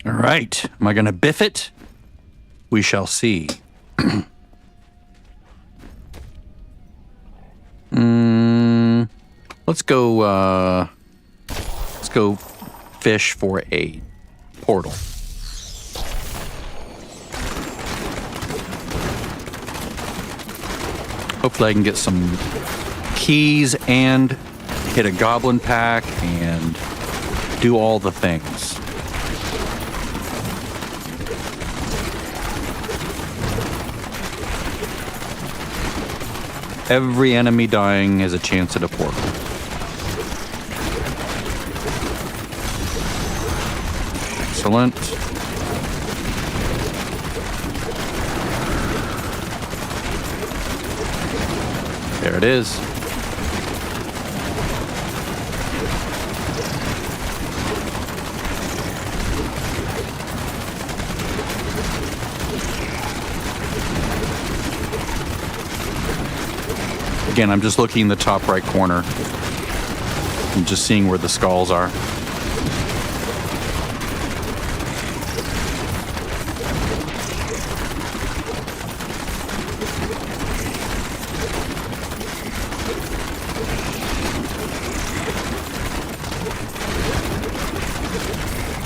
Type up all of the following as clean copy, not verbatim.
All right. Am I going to biff it? We shall see. Let's go fish for a portal. Hopefully I can get some keys and hit a goblin pack and do all the things. Every enemy dying has a chance at a portal. Excellent. There it is. Again, I'm just looking in the top right corner. I'm just seeing where the skulls are.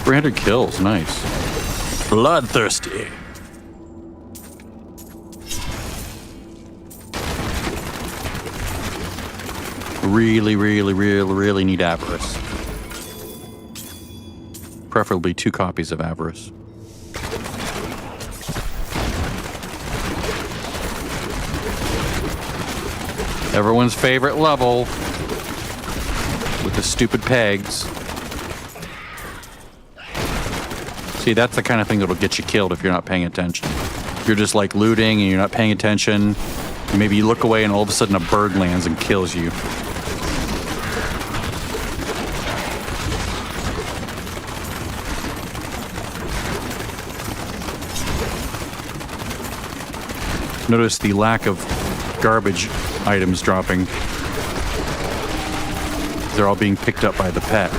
$300 kills, nice. Bloodthirsty. Really need Avarice. Preferably 2 copies of Avarice. Everyone's favorite level with the stupid pegs. See, that's the kind of thing that'll get you killed if you're not paying attention. If you're just like looting and you're not paying attention, maybe you look away and all of a sudden a bird lands and kills you. Notice the lack of garbage items dropping. They're all being picked up by the pet.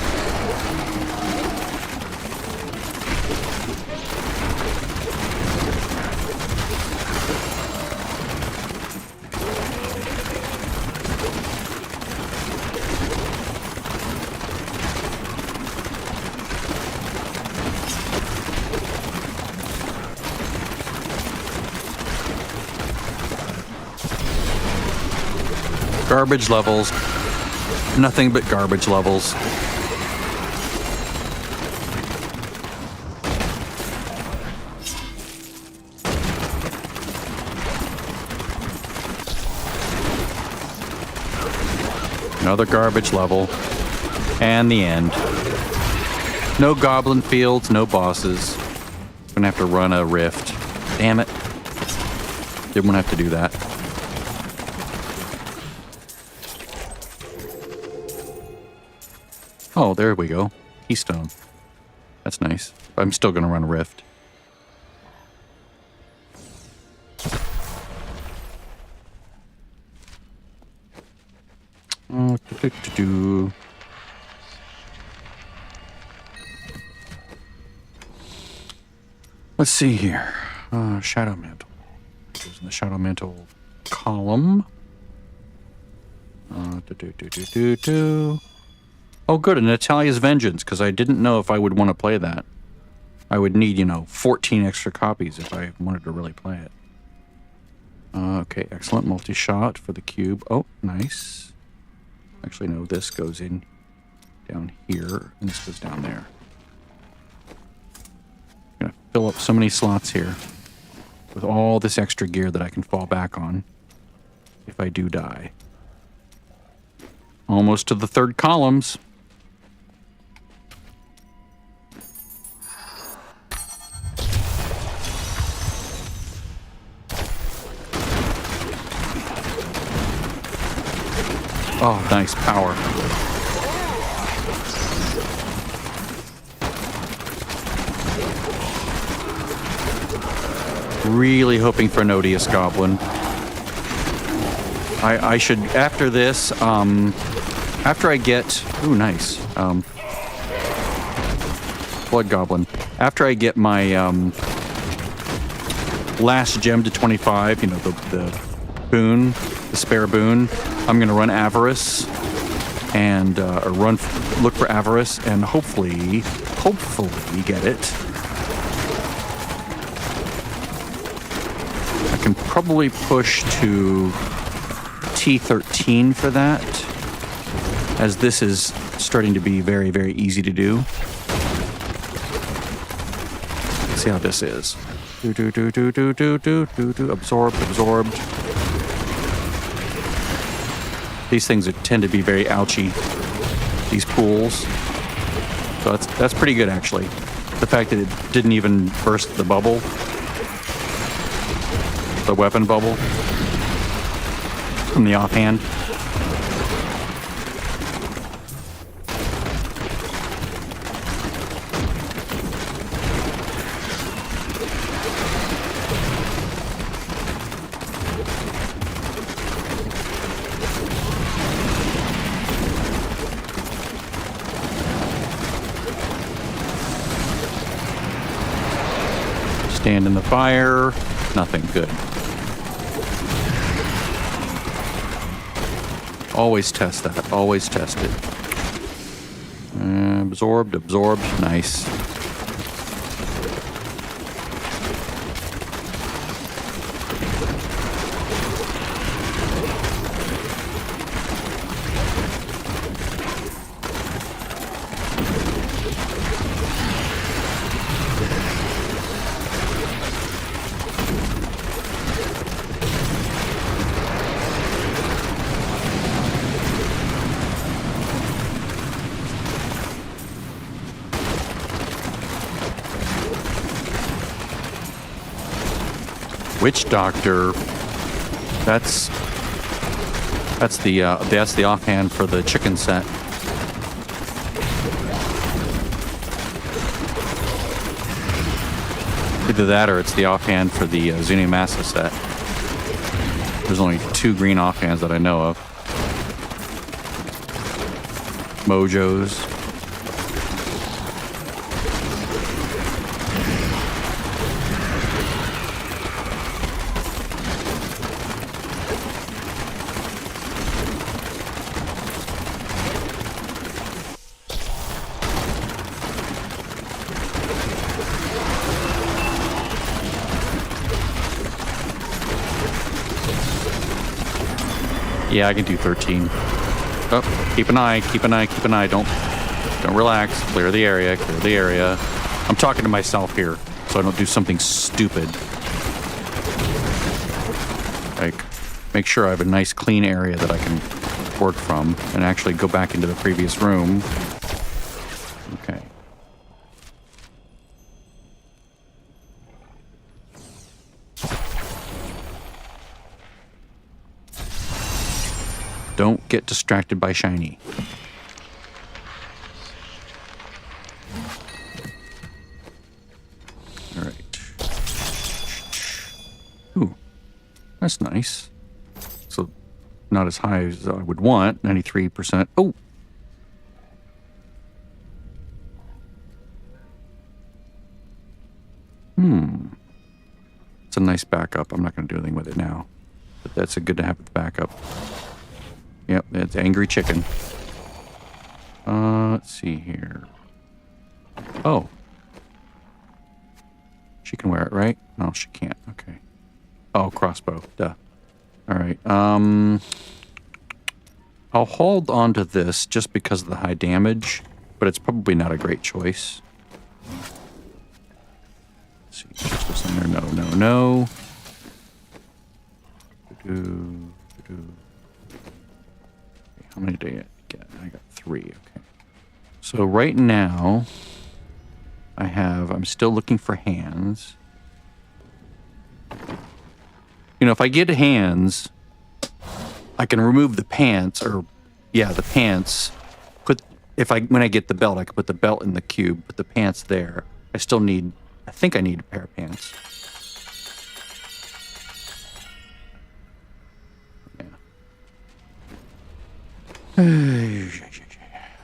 Garbage levels. Nothing but garbage levels. Another garbage level. And the end. No goblin fields, no bosses. Gonna have to run a rift. Damn it. Didn't want to have to do that. Oh, there we go. Keystone. That's nice. I'm still going to run a rift. Let's see here. Shadow Mantle. Goes in the Shadow Mantle column. Oh, good, and Natalia's Vengeance, because I didn't know if I would want to play that. I would need, 14 extra copies if I wanted to really play it. Okay, excellent. Multi-shot for the cube. Oh, nice. Actually, no, this goes in down here, and this goes down there. I'm going to fill up so many slots here with all this extra gear that I can fall back on if I do die. Almost to the third columns. Oh, nice power. Really hoping for an Odious Goblin. I should, after this, after I get... Ooh, nice. Blood Goblin. After I get my last gem to 25, you know, the boon, the spare boon, I'm going to run Avarice and or look for Avarice and hopefully get it. I can probably push to T13 for that, as this is starting to be very, very easy to do. Let's see how this is. Absorbed. These things tend to be very ouchy, these pools. So that's pretty good, actually. The fact that it didn't even burst the bubble, the weapon bubble, from the offhand. Stand in the fire. Nothing. Good. Always test that. Always test it. Absorbed. Nice. Witch Doctor. That's the offhand for the chicken set. Either that or it's the offhand for the Zuni Massa set. There's only 2 green offhands that I know of. Mojos. Yeah, I can do 13. Oh, keep an eye. Don't relax. Clear the area. I'm talking to myself here, so I don't do something stupid. Like, make sure I have a nice clean area that I can work from and actually go back into the previous room. Okay. Don't get distracted by shiny. All right. Ooh, that's nice. So, not as high as I would want. 93%. Oh. It's a nice backup. I'm not going to do anything with it now, but that's a good to have the backup. Yep, it's Angry Chicken. Let's see here. Oh. She can wear it, right? No, she can't. Okay. Oh, crossbow. Duh. All right. I'll hold on to this just because of the high damage, but it's probably not a great choice. Let's see. Just this in there. No. How many did I get? I got 3. Okay. So right now, I'm still looking for hands. You know, if I get hands, I can remove the pants, the pants. When I get the belt, I can put the belt in the cube, put the pants there. I think I need a pair of pants. I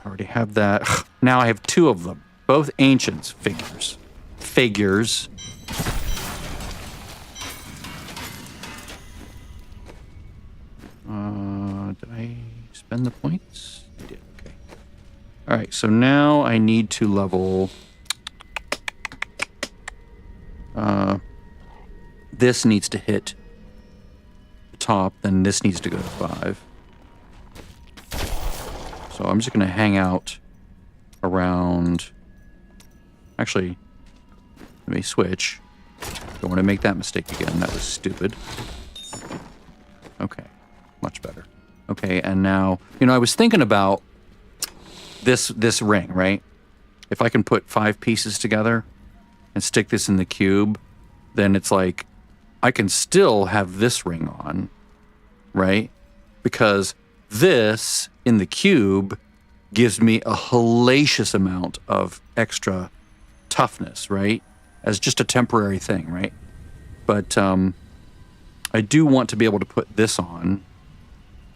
already have that. Now I have 2 of them, both ancients. Figures. Figures. Did I spend the points? I did, okay. All right, so now I need to level... this needs to hit the top, then this needs to go to 5. So I'm just going to hang out around... Actually, let me switch. Don't want to make that mistake again. That was stupid. Okay, much better. Okay, and now, you know, I was thinking about this ring, right? If I can put 5 pieces together and stick this in the cube, then it's like I can still have this ring on, right? Because this in the cube gives me a hellacious amount of extra toughness, right? As just a temporary thing, right? But I do want to be able to put this on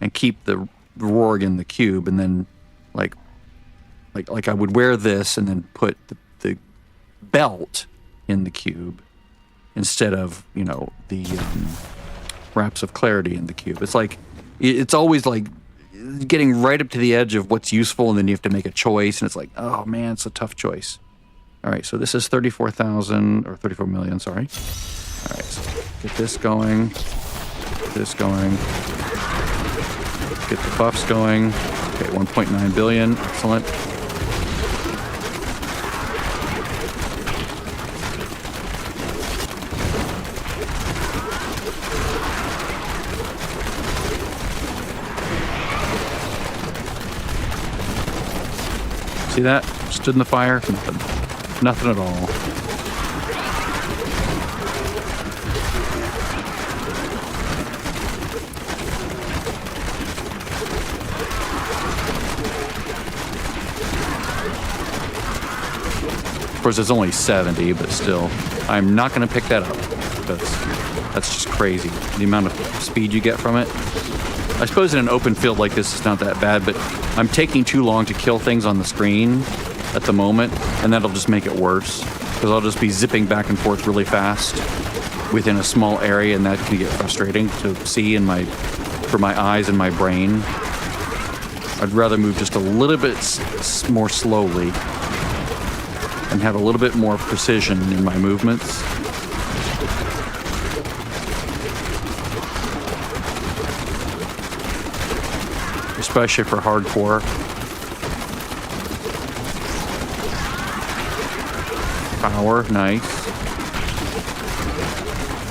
and keep the Rorg in the cube, and then like I would wear this and then put the belt in the cube instead of, you know, the wraps of clarity in the cube. It's like, it's always like getting right up to the edge of what's useful, and then you have to make a choice, and it's like, oh man, it's a tough choice. All right, so this is 34,000, or 34 million, sorry. All right, so get this going, get this going, get the buffs going. Okay, 1.9 billion, excellent. See that? Stood in the fire, nothing. Nothing at all. Of course, it's only 70, but still, I'm not going to pick that up. That's just crazy. The amount of speed you get from it. I suppose in an open field like this, it's not that bad, but I'm taking too long to kill things on the screen at the moment, and that'll just make it worse, because I'll just be zipping back and forth really fast within a small area, and that can get frustrating to see for my eyes and my brain. I'd rather move just a little bit more slowly and have a little bit more precision in my movements. Especially for hardcore. Power, nice.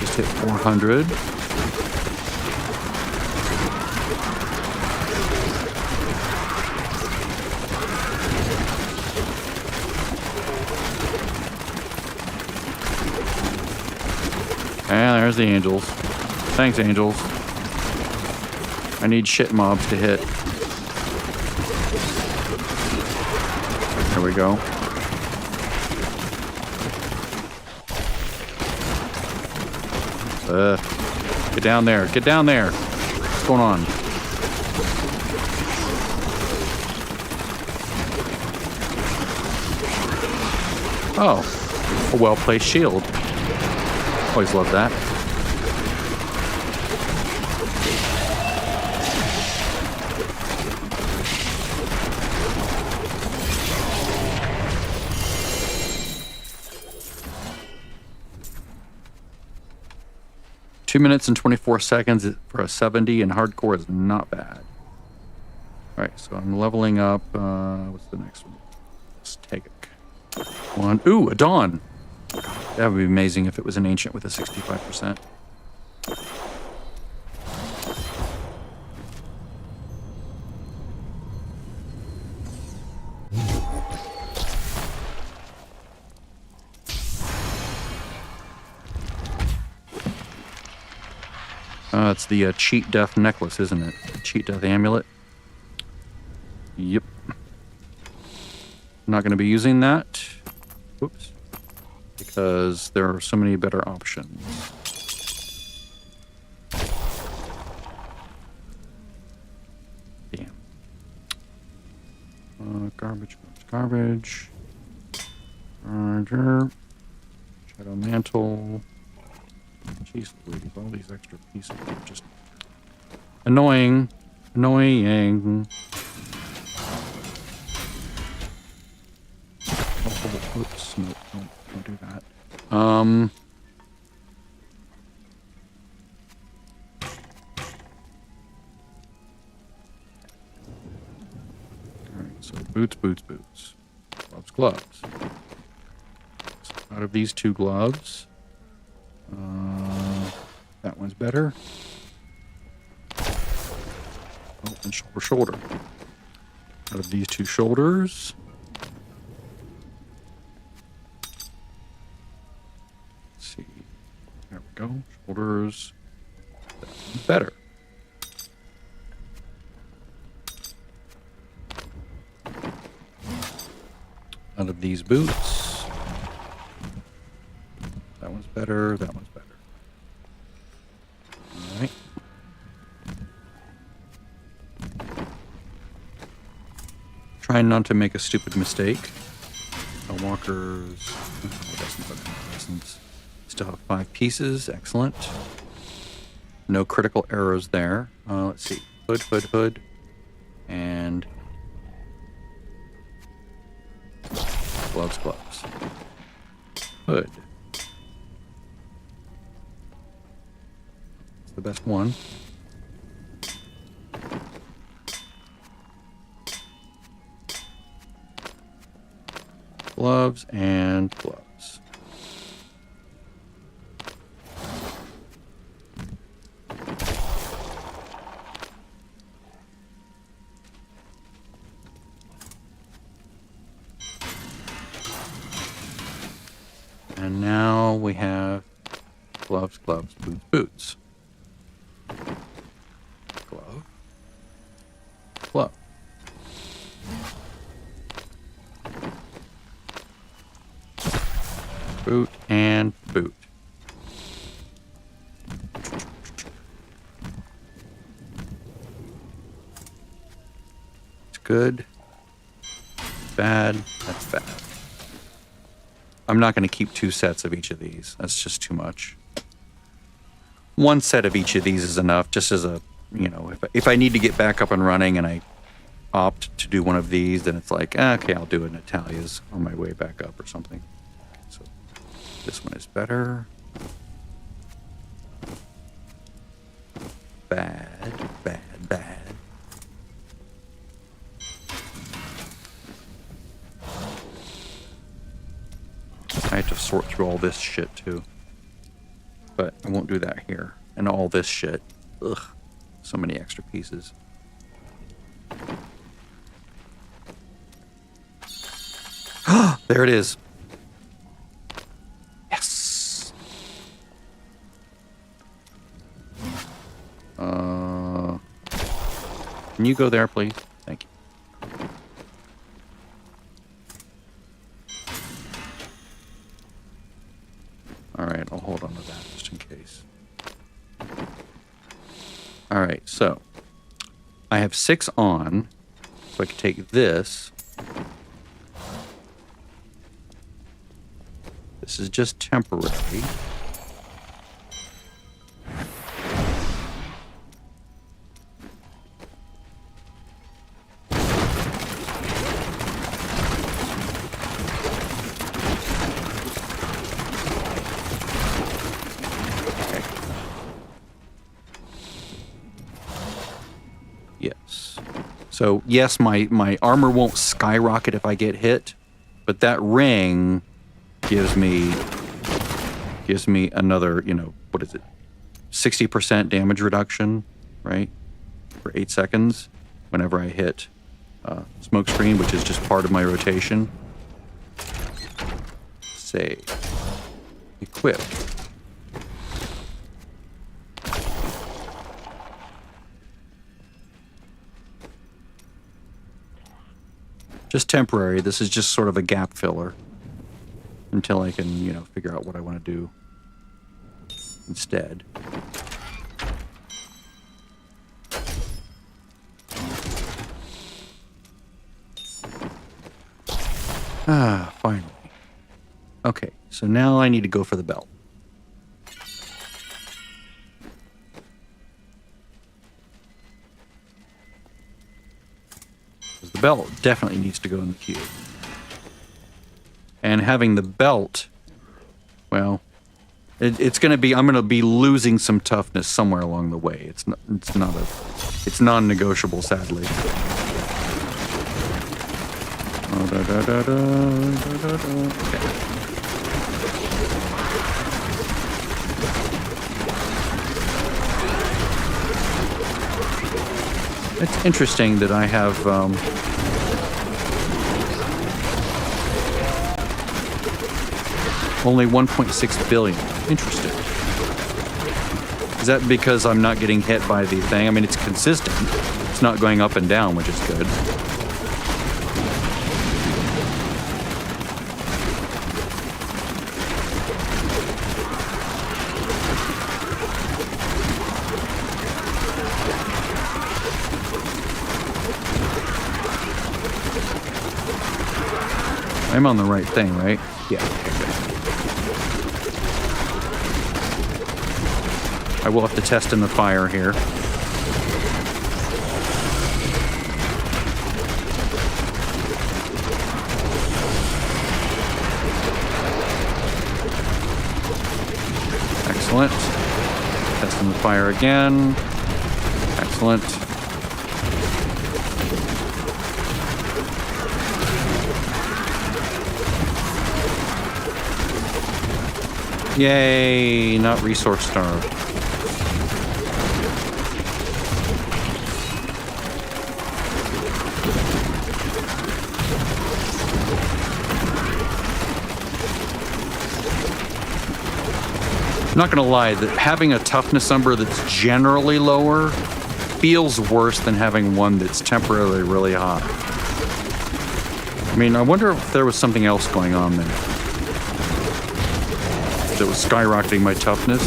Just hit 400. And there's the angels. Thanks, angels. I need shit mobs to hit. There we go. Get down there. Get down there. What's going on? Oh, a well-placed shield. Always love that. Two minutes and 24 seconds for a 70, and hardcore is not bad. All right, so I'm leveling up. What's the next one? Let's take one. Ooh, a Dawn. That would be amazing if it was an ancient with a 65%. It's the cheat death necklace, isn't it? Cheat death amulet. Yep. Not going to be using that. Whoops. Because there are so many better options. Damn. Garbage, garbage, garbage. Shadow mantle. Jeez Louise, all these extra pieces are just annoying. Annoying. Oh, oops, no, don't do that. Alright, so boots. Gloves. So out of these two gloves, that one's better. Oh, and shoulder. Out of these two shoulders, let's see. There we go. Shoulders. That one's better. Out of these boots, that one's better. That one's better. All right. Trying not to make a stupid mistake. Walkers. Still have 5 pieces. Excellent. No critical errors there. Let's see. Hood. And gloves. Hood. It's the best one. Gloves and gloves. And now we have gloves, boots. Glove. Boot and boot. It's good. Bad. That's bad. I'm not going to keep 2 sets of each of these. That's just too much. 1 set of each of these is enough, just as a, if I need to get back up and running and I opt to do one of these, then it's like, okay, I'll do it in Italia's on my way back up or something. So this one is better. Bad. I have to sort through all this shit too. But I won't do that here. And all this shit. Ugh. So many extra pieces. There it is. Yes. Can you go there, please? Thank you. All right, I'll hold on to that just in case. All right, so I have 6 on, so I can take this. This is just temporary. Yes. So, yes, my armor won't skyrocket if I get hit, but that ring gives me another, what is it? 60% damage reduction, right? For 8 seconds whenever I hit smoke screen, which is just part of my rotation. Save. Equip. Just temporary. This is just sort of a gap filler until I can, figure out what I want to do instead. Finally. Okay, so now I need to go for the belt. The belt definitely needs to go in the cube. And having the belt, well, it's going to be, I'm going to be losing some toughness somewhere along the way. It's non-negotiable, sadly. Okay. It's interesting that I have only 1.6 billion. Interesting. Is that because I'm not getting hit by the thing? I mean, it's consistent. It's not going up and down, which is good. I'm on the right thing, right? Yeah. Okay. I will have to test in the fire here. Excellent. Test in the fire again. Excellent. Yay, not resource starved. I'm not gonna lie, that having a toughness number that's generally lower feels worse than having one that's temporarily really high. I mean, I wonder if there was something else going on there that was skyrocketing my toughness.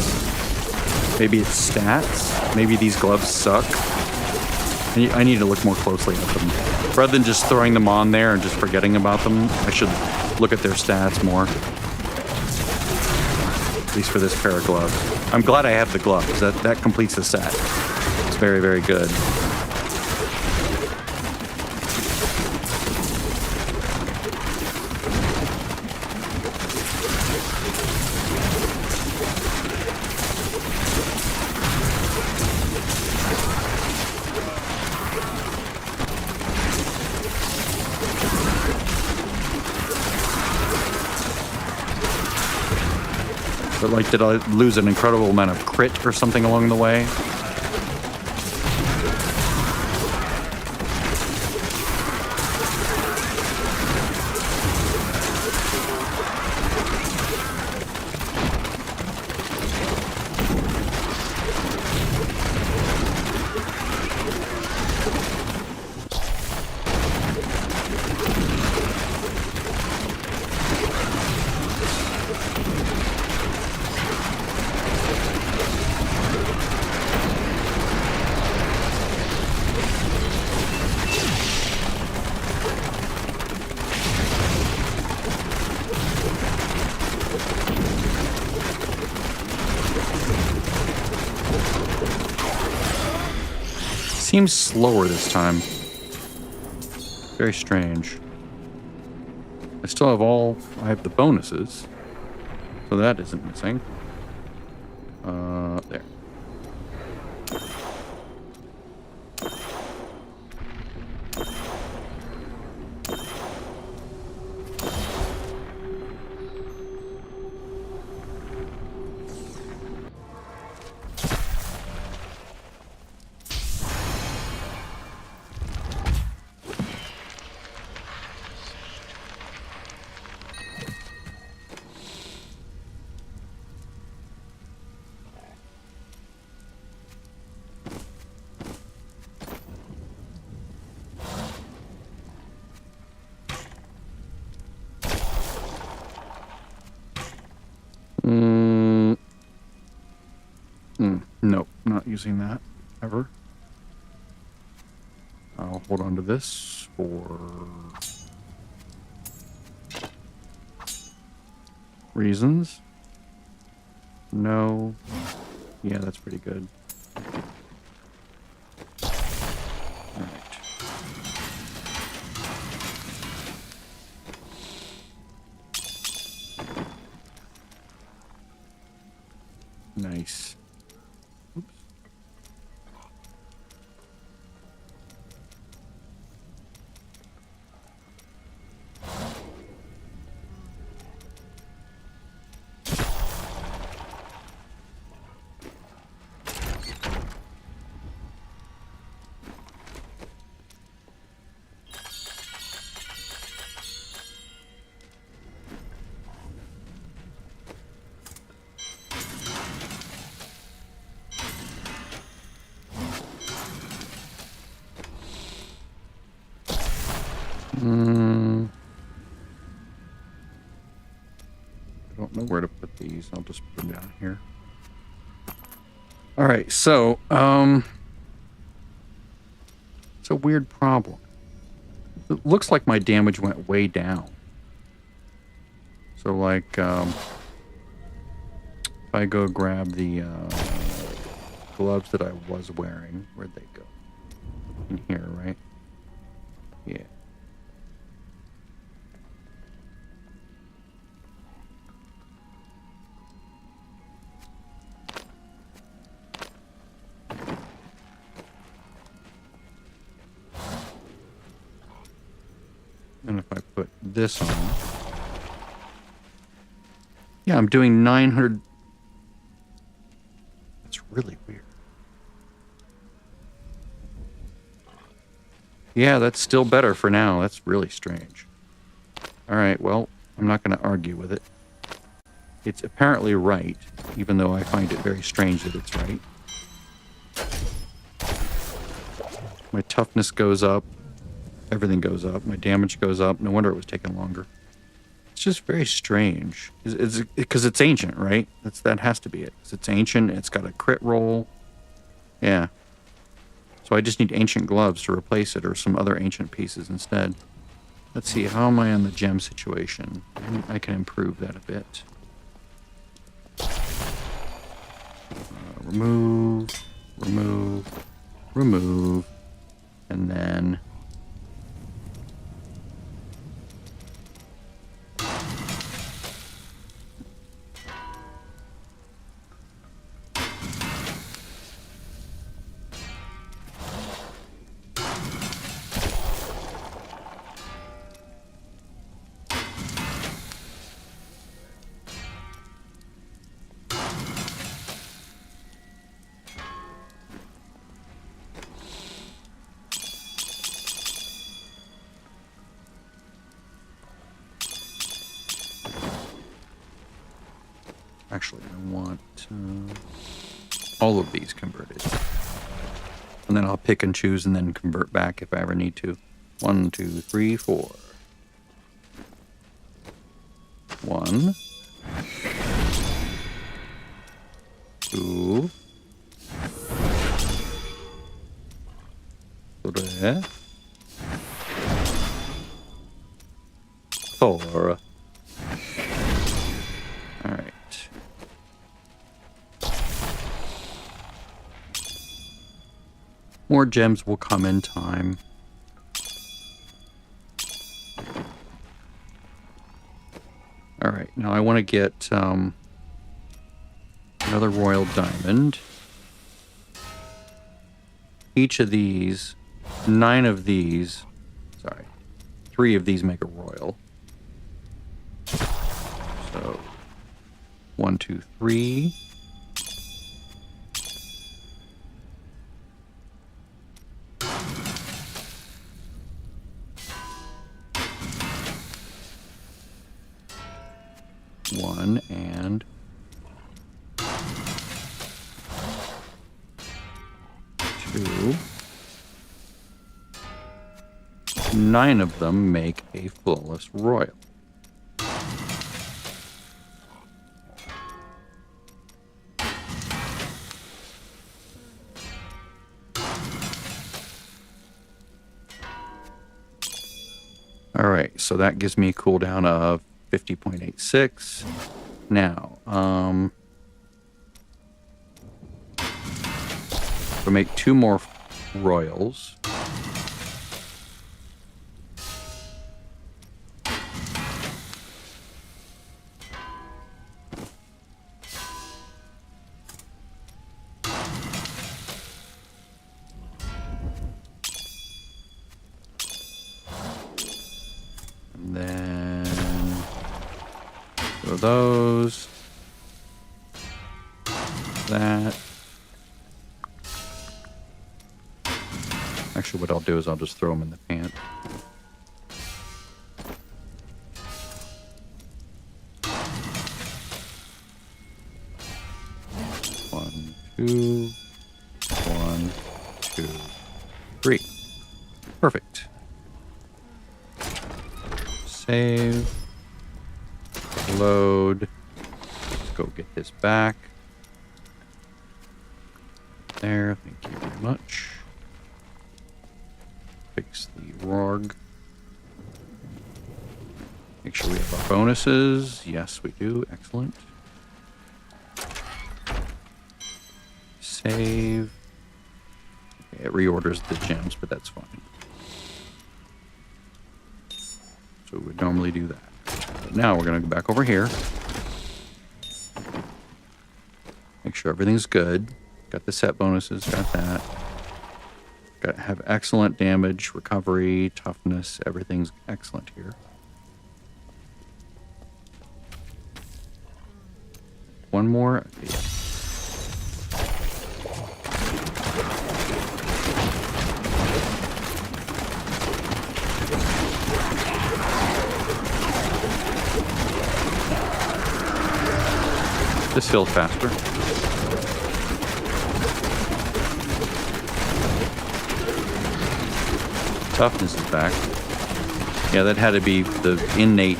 Maybe it's stats. Maybe these gloves suck. I need to look more closely at them. Rather than just throwing them on there and just forgetting about them, I should look at their stats more. At least for this pair of gloves. I'm glad I have the gloves. That completes the set. It's very, very good. But like, did I lose an incredible amount of crit or something along the way? Seems slower this time. Very strange. I still have I have the bonuses. So that isn't missing. There. Nope, not using that ever. I'll hold on to this for reasons. No. Yeah, that's pretty good. Alright. Nice. Oops. I don't know where to put these. I'll just put them down here. All right, so it's a weird problem. It looks like my damage went way down. So like, if I go grab the gloves that I was wearing, where'd they go? In here, right? Yeah. And if I put this on, yeah, I'm doing 900. That's really weird. Yeah, that's still better for now. That's really strange. All right, well, I'm not going to argue with it. It's apparently right, even though I find it very strange that it's right. My toughness goes up. Everything goes up. My damage goes up. No wonder it was taking longer. It's just very strange. Because it's ancient, right? That has to be it. 'Cause it's ancient. It's got a crit roll. Yeah. So I just need ancient gloves to replace it or some other ancient pieces instead. Let's see. How am I on the gem situation? I can improve that a bit. Remove. Remove. Remove. And then... Actually, I want all of these converted. And then I'll pick and choose and then convert back if I ever need to. 1, 2, 3, 4. 1. 2. 3. 4. Alright. More gems will come in time. Alright, now I want to get another royal diamond. Each of these, 9 of these, sorry, 3 of these make a royal. So, 1, 2, 3. One and 2. 9 of them make a flawless royal. All right, so that gives me a cooldown of 50.86. Now, we'll make 2 more royals. And then throw those. That. Actually, what I'll do is I'll just throw them in the pant. One, two, 1, 2, 3. Perfect. Save. Load. Let's go get this back. There. Thank you very much. Fix the ROG. Make sure we have our bonuses. Yes, we do. Excellent. Save. Okay, it reorders the gems, but that's fine. So we would normally do that. But now we're going to go back over here. Make sure everything's good. Got the set bonuses, got that. Got to have excellent damage, recovery, toughness. Everything's excellent here. One more. Okay. This heals faster. Toughness is back. Yeah, that had to be the innate.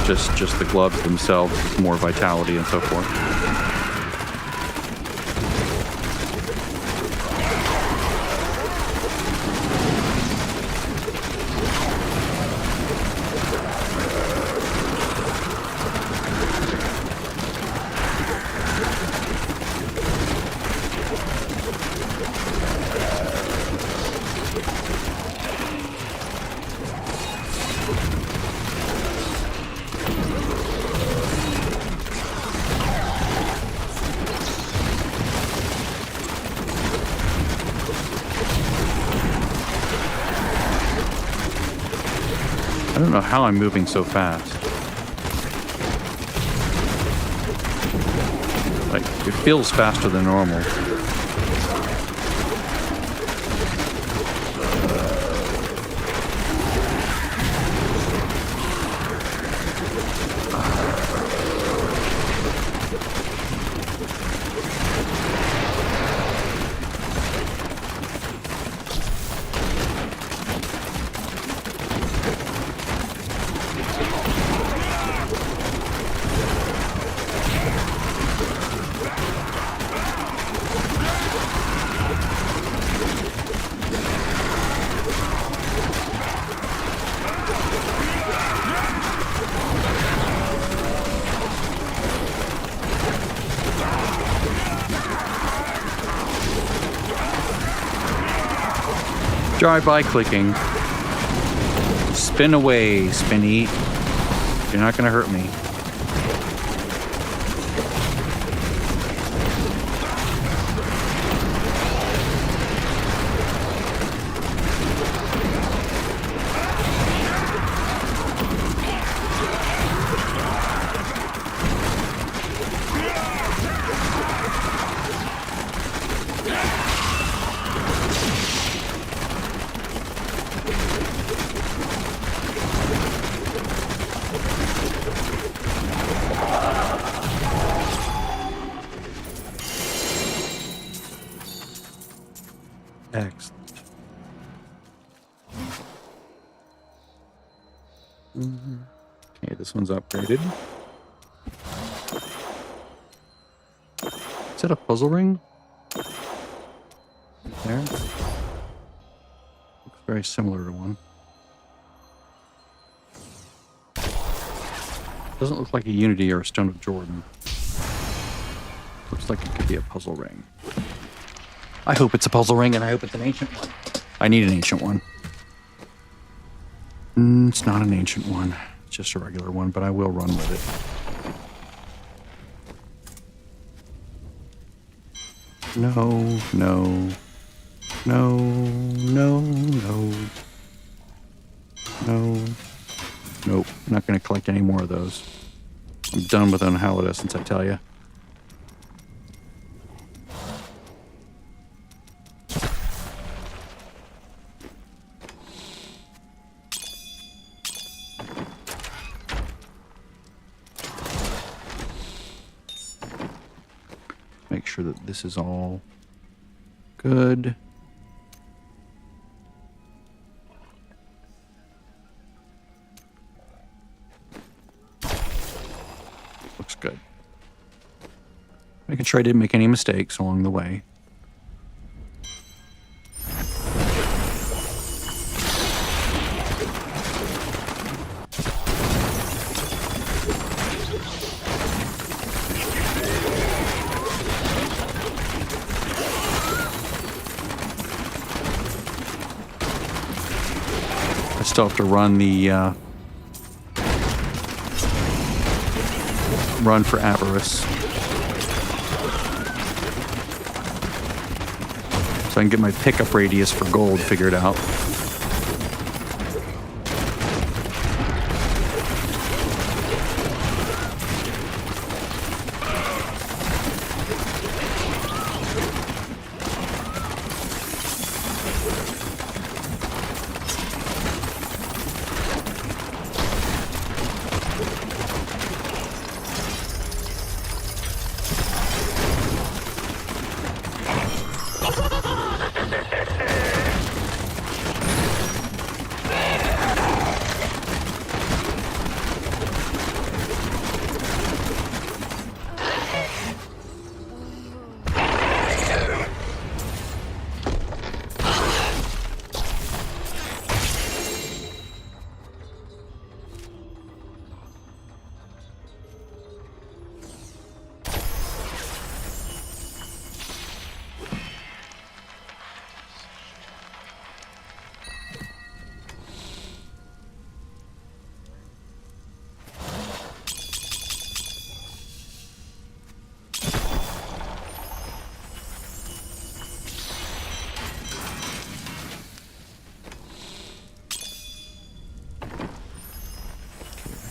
Just the gloves themselves with more vitality and so forth. I don't know how I'm moving so fast. Like, it feels faster than normal. Drive-by clicking. Spin away, Spinny. You're not gonna hurt me. Excellent. Okay, this one's upgraded. Is that a puzzle ring? There. Looks very similar to one. Doesn't look like a Unity or a Stone of Jordan. Looks like it could be a puzzle ring. I hope it's a puzzle ring, and I hope it's an ancient one. I need an ancient one. It's not an ancient one. It's just a regular one, but I will run with it. No, no. No, no, no. No. Nope. I'm not going to collect any more of those. I'm done with Unhalidescence, I tell you. Make sure that this is all good. Looks good. Making sure I didn't make any mistakes along the way. I still have to run the run for Avarice. So I can get my pickup radius for gold figured out.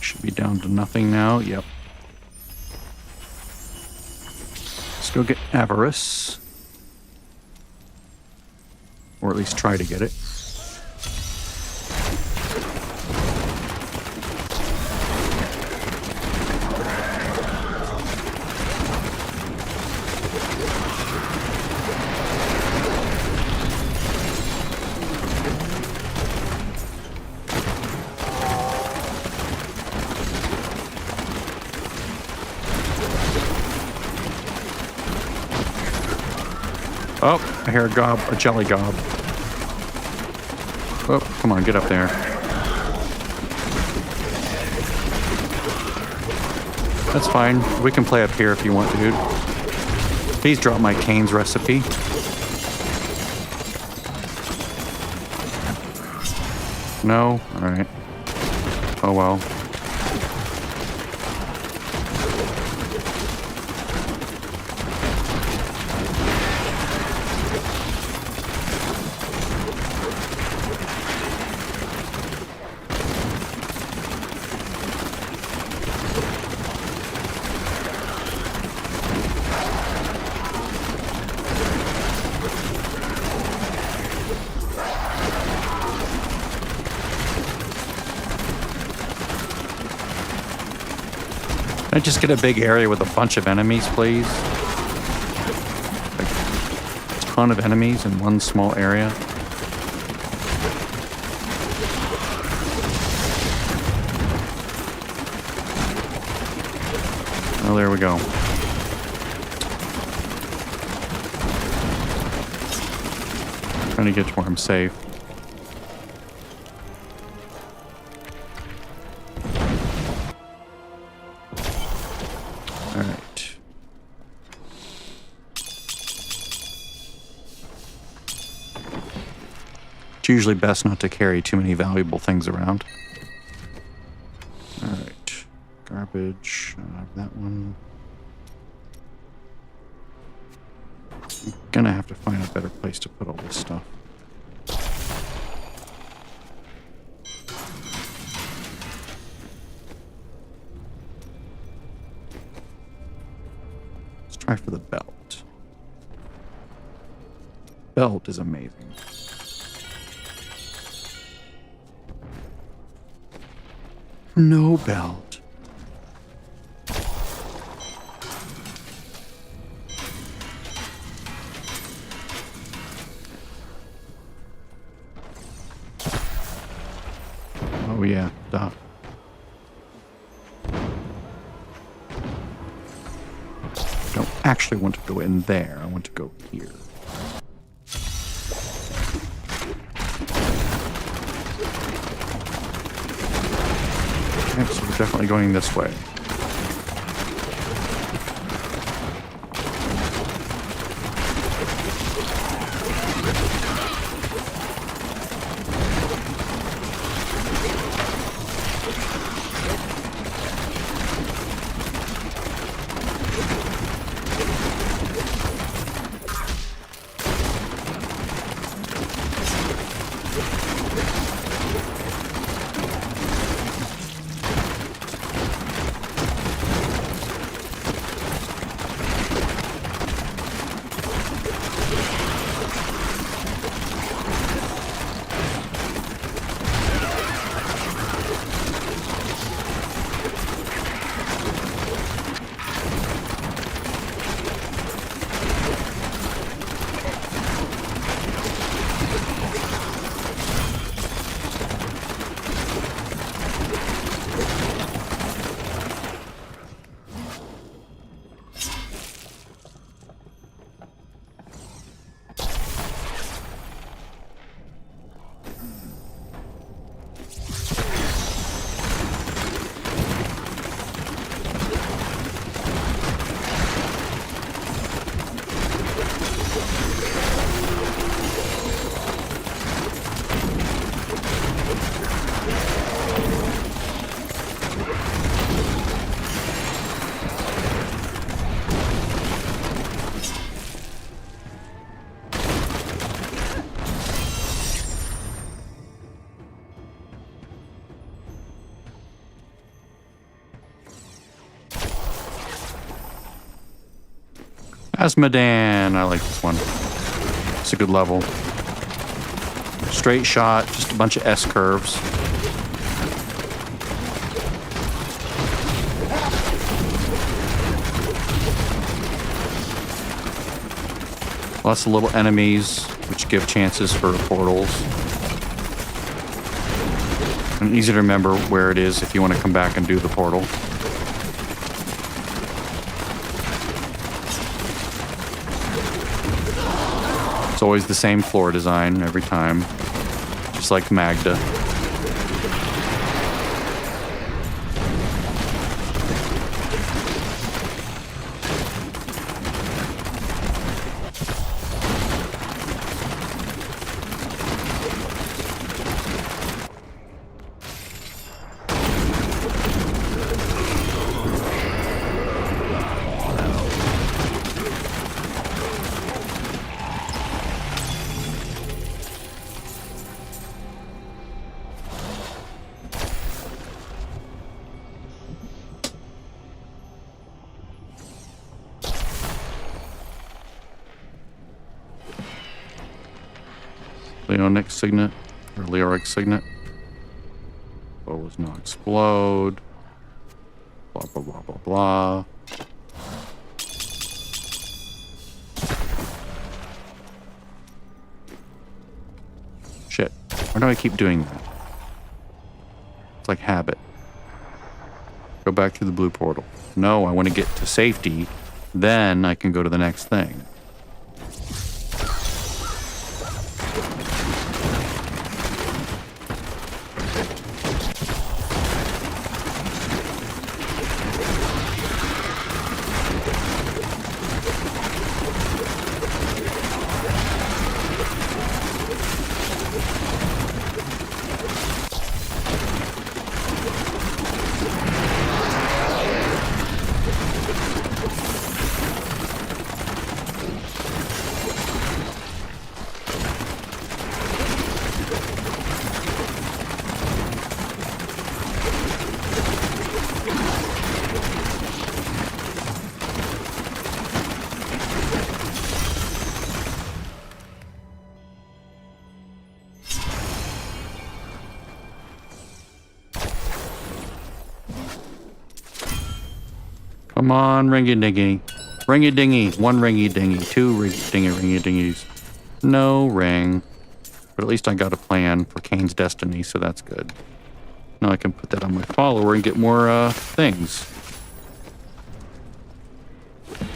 Should be down to nothing now. Yep. Let's go get Avarice. Or at least try to get it. Oh, I hear a jelly gob. Oh, come on, get up there. That's fine. We can play up here if you want, dude. Please drop my Cane's recipe. No? Alright. Oh well. Can I just get a big area with a bunch of enemies, please? Like, a ton of enemies in one small area. Oh, there we go. Trying to get to where I'm safe. It's usually best not to carry too many valuable things around. Alright. Garbage. That one. I'm gonna have to find a better place to put all this stuff. Let's try for the belt. Belt is amazing. No belt. Oh yeah, duh. Don't actually want to go in there. I want to go here. Okay, so we're definitely going this way. Asmodan. I like this one. It's a good level. Straight shot, just a bunch of S curves. Lots of little enemies, which give chances for portals. And easy to remember where it is if you want to come back and do the portal. It's always the same floor design every time, just like Magda. Leonic signet, or Leoric signet. Bow was not explode. Blah, blah, blah, blah, blah. Shit. Why do I keep doing that? It's like habit. Go back through the blue portal. No, I want to get to safety. Then I can go to the next thing. Come on, ringy dingy. Ringy dingy. One ringy dingy. Two ringy dingies. No ring. But at least I got a plan for Kane's Destiny, so that's good. Now I can put that on my follower and get more things.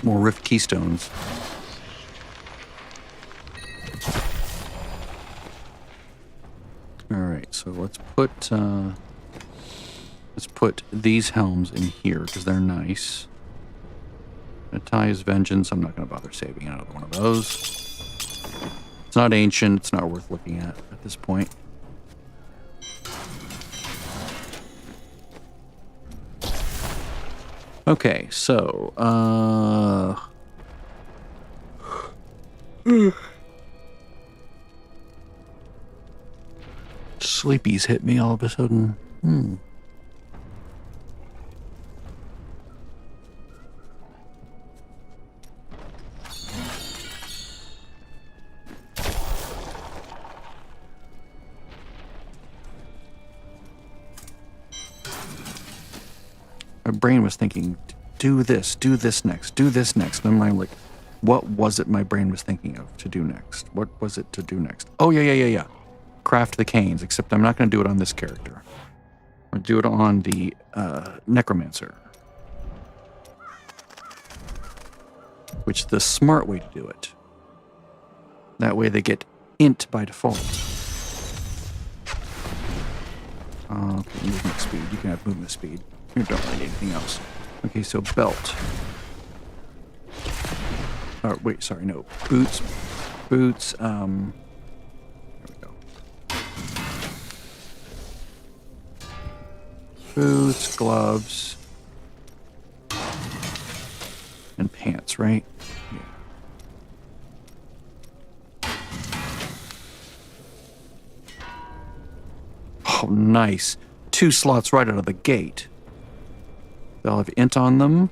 More Rift Keystones. Alright, so let's put these helms in here because they're nice. Natalia's Vengeance, I'm not going to bother saving another one of those. It's not ancient, it's not worth looking at this point. Okay, so, sleepies hit me all of a sudden. My brain was thinking, do this next, do this next. And I'm like, what was it my brain was thinking of to do next? What was it to do next? Oh, yeah. Craft the canes, except I'm not going to do it on this character. I'm going to do it on the Necromancer. Which is the smart way to do it. That way they get int by default. Okay, movement speed. You can have movement speed. You don't need anything else. Okay, so belt. Oh, wait, sorry, no. Boots. Boots, there we go. Boots, gloves, and pants, right? Yeah. Oh, nice. 2 slots right out of the gate. They'll have int on them.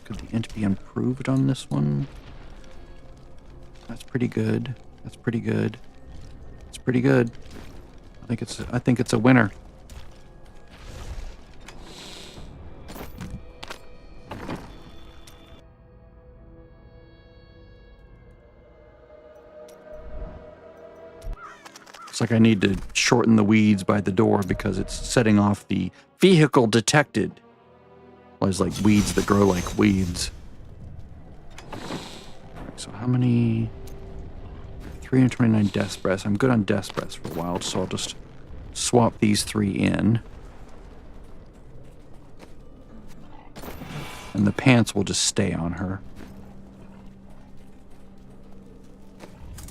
Could the int be improved on this one? That's pretty good. That's pretty good. It's pretty good. I think it's a winner. Looks like I need to shorten the weeds by the door because it's setting off the vehicle detected. Well, there's like weeds that grow like weeds. So how many? 329 Death Breaths. I'm good on Death Breaths for a while, so I'll just swap these 3 in. And the pants will just stay on her.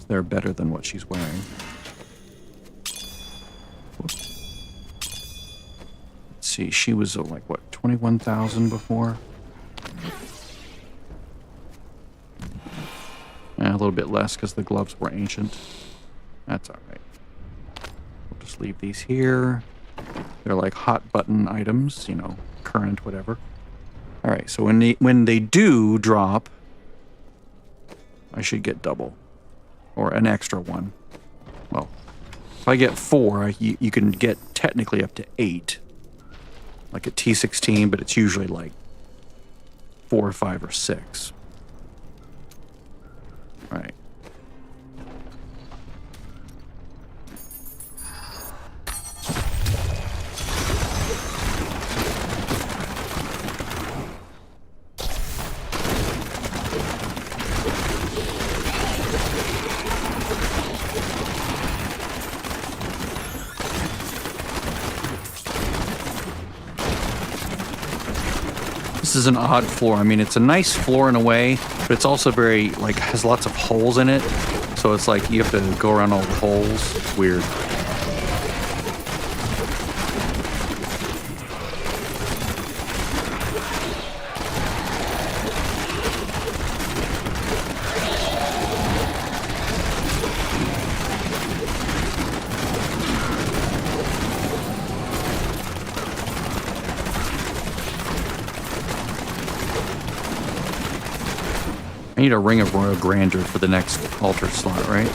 They're better than what she's wearing. Let's see, she was like, what, 21,000 before? A little bit less because the gloves were ancient. That's alright. We'll just leave these here. They're like hot button items, you know, current, whatever. Alright, so when they do drop, I should get double. Or an extra one. Well, if I get 4, you can get technically up to 8. Like a T16, but it's usually like 4 or 5 or 6. Right. This is an odd floor. I mean, it's a nice floor in a way, but it's also very, like, has lots of holes in it. So it's like you have to go around all the holes. It's weird. I need a Ring of Royal Grandeur for the next altar slot, right?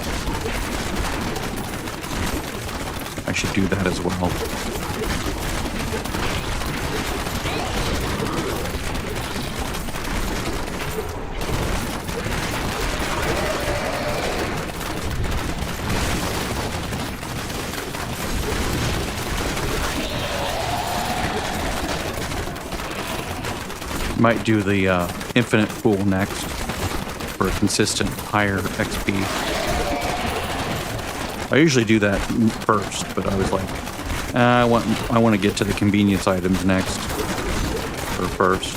I should do that as well. Might do the infinite pool next for a consistent higher XP. I usually do that first, but I was like, I want to get to the convenience items next or first.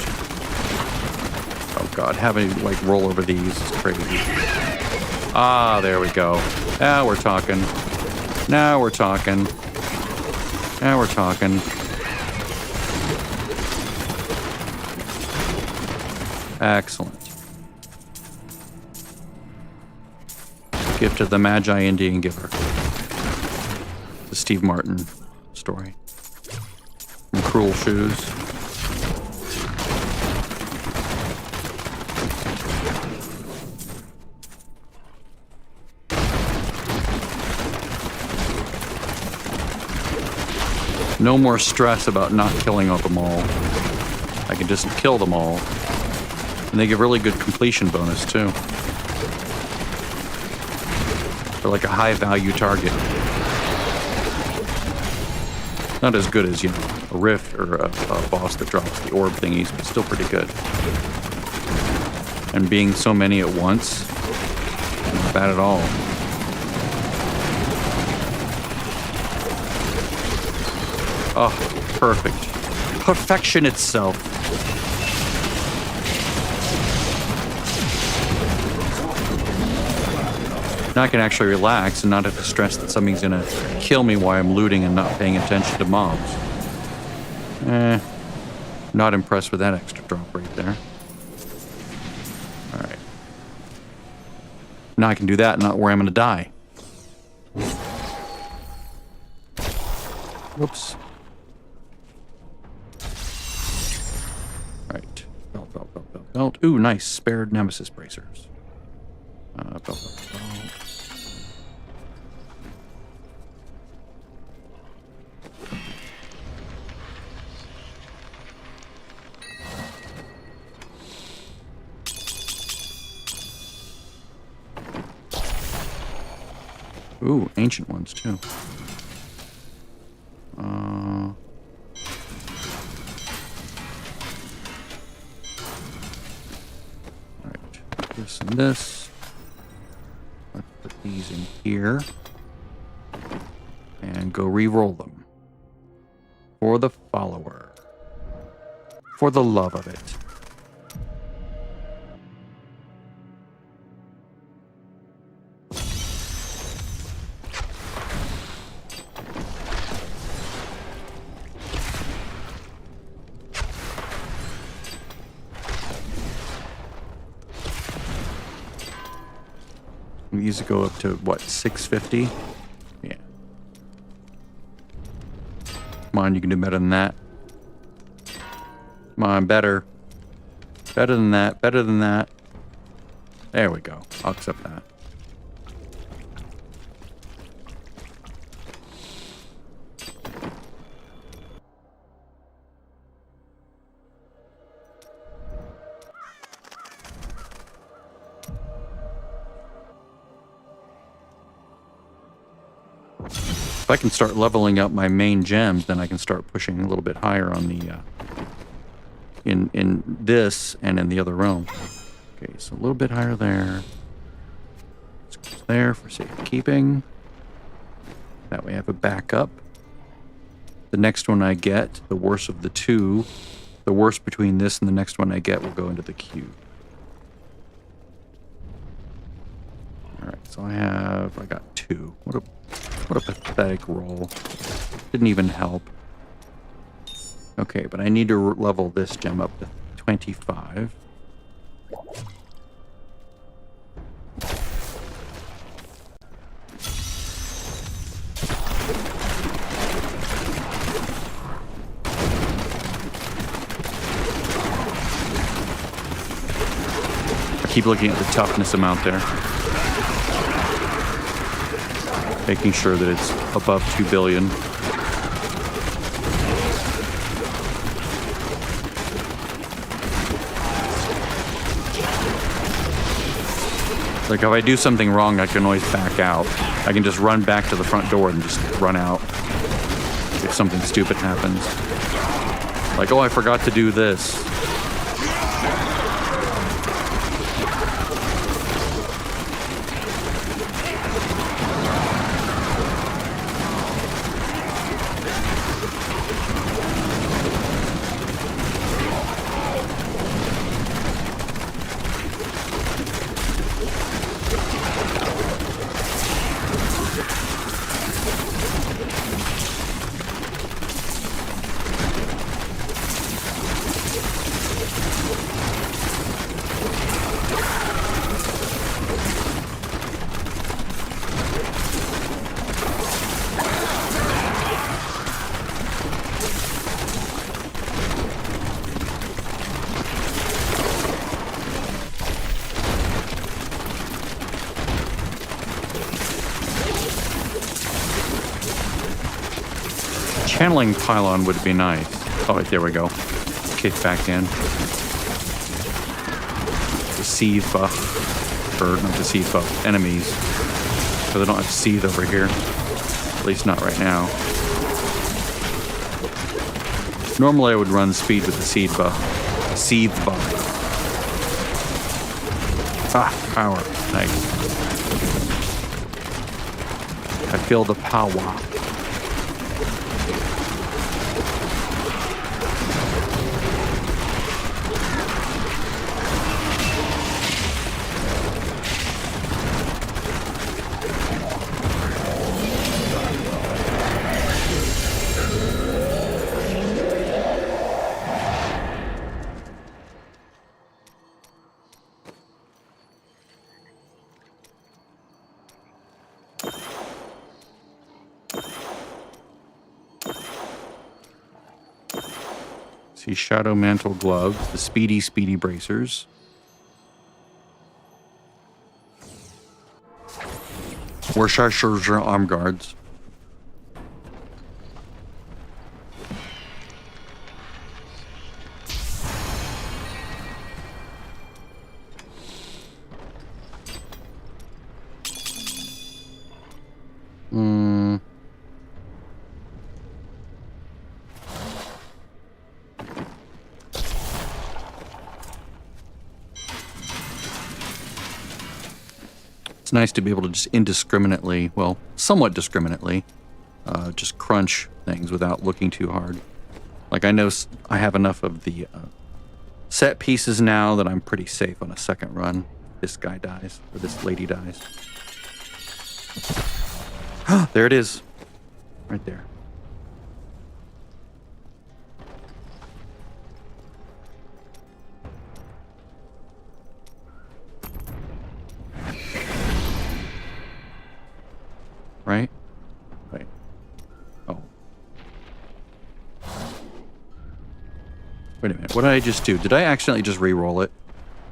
Oh god, having to like roll over these is crazy. Ah, there we go. Now we're talking. Now we're talking. Now we're talking. Excellent. Gift of the Magi Indian Giver. The Steve Martin story. And Cruel Shoes. No more stress about not killing them all. I can just kill them all. And they give really good completion bonus, too. They're like a high-value target. Not as good as, you know, a Rift or a boss that drops the orb thingies, but still pretty good. And being so many at once, not bad at all. Oh, perfect. Perfection itself. Now I can actually relax and not have to stress that something's gonna kill me while I'm looting and not paying attention to mobs. Not impressed with that extra drop right there. Alright. Now I can do that, not where I'm gonna die. Whoops. Right. Belt. Ooh, nice. Spared Nemesis bracers. Belt. Ooh, ancient ones too. Alright, this and this. Let's put these in here. And go re-roll them. For the follower. For the love of it. These go up to, what, 650? Yeah. Come on, you can do better than that. Come on, better. Better than that, better than that. There we go. I'll accept that. If I can start leveling up my main gems, then I can start pushing a little bit higher on the in this and in the other realm. Okay, so a little bit higher there. Let's go there for safekeeping. That way I have a backup. The next one I get, the worst of the two, the worst between this and the next one I get will go into the queue. Alright, so I got two. What a pathetic roll. Didn't even help. Okay, but I need to level this gem up to 25. I keep looking at the toughness amount there. Making sure that it's above 2 billion. Like, if I do something wrong, I can always back out. I can just run back to the front door and just run out if something stupid happens. Like, oh, I forgot to do this. channeling pylon would be nice. Oh, right, there we go. Kick back in. The seethe buff. Or not the seethe buff. Enemies. Because I don't have seethe over here. At least not right now. Normally I would run speed with the seethe buff. Seethe buff. Ah, power. Nice. I feel the power. See Shadow Mantle gloves, the speedy bracers. Worcestershire arm guards. It's nice to be able to just indiscriminately, well, somewhat discriminately, just crunch things without looking too hard. Like I know I have enough of the set pieces now that I'm pretty safe on a second run. This guy dies, or this lady dies. There it is. Right there. Right? Wait. Oh. Wait a minute. What did I just do? Did I accidentally just re-roll it?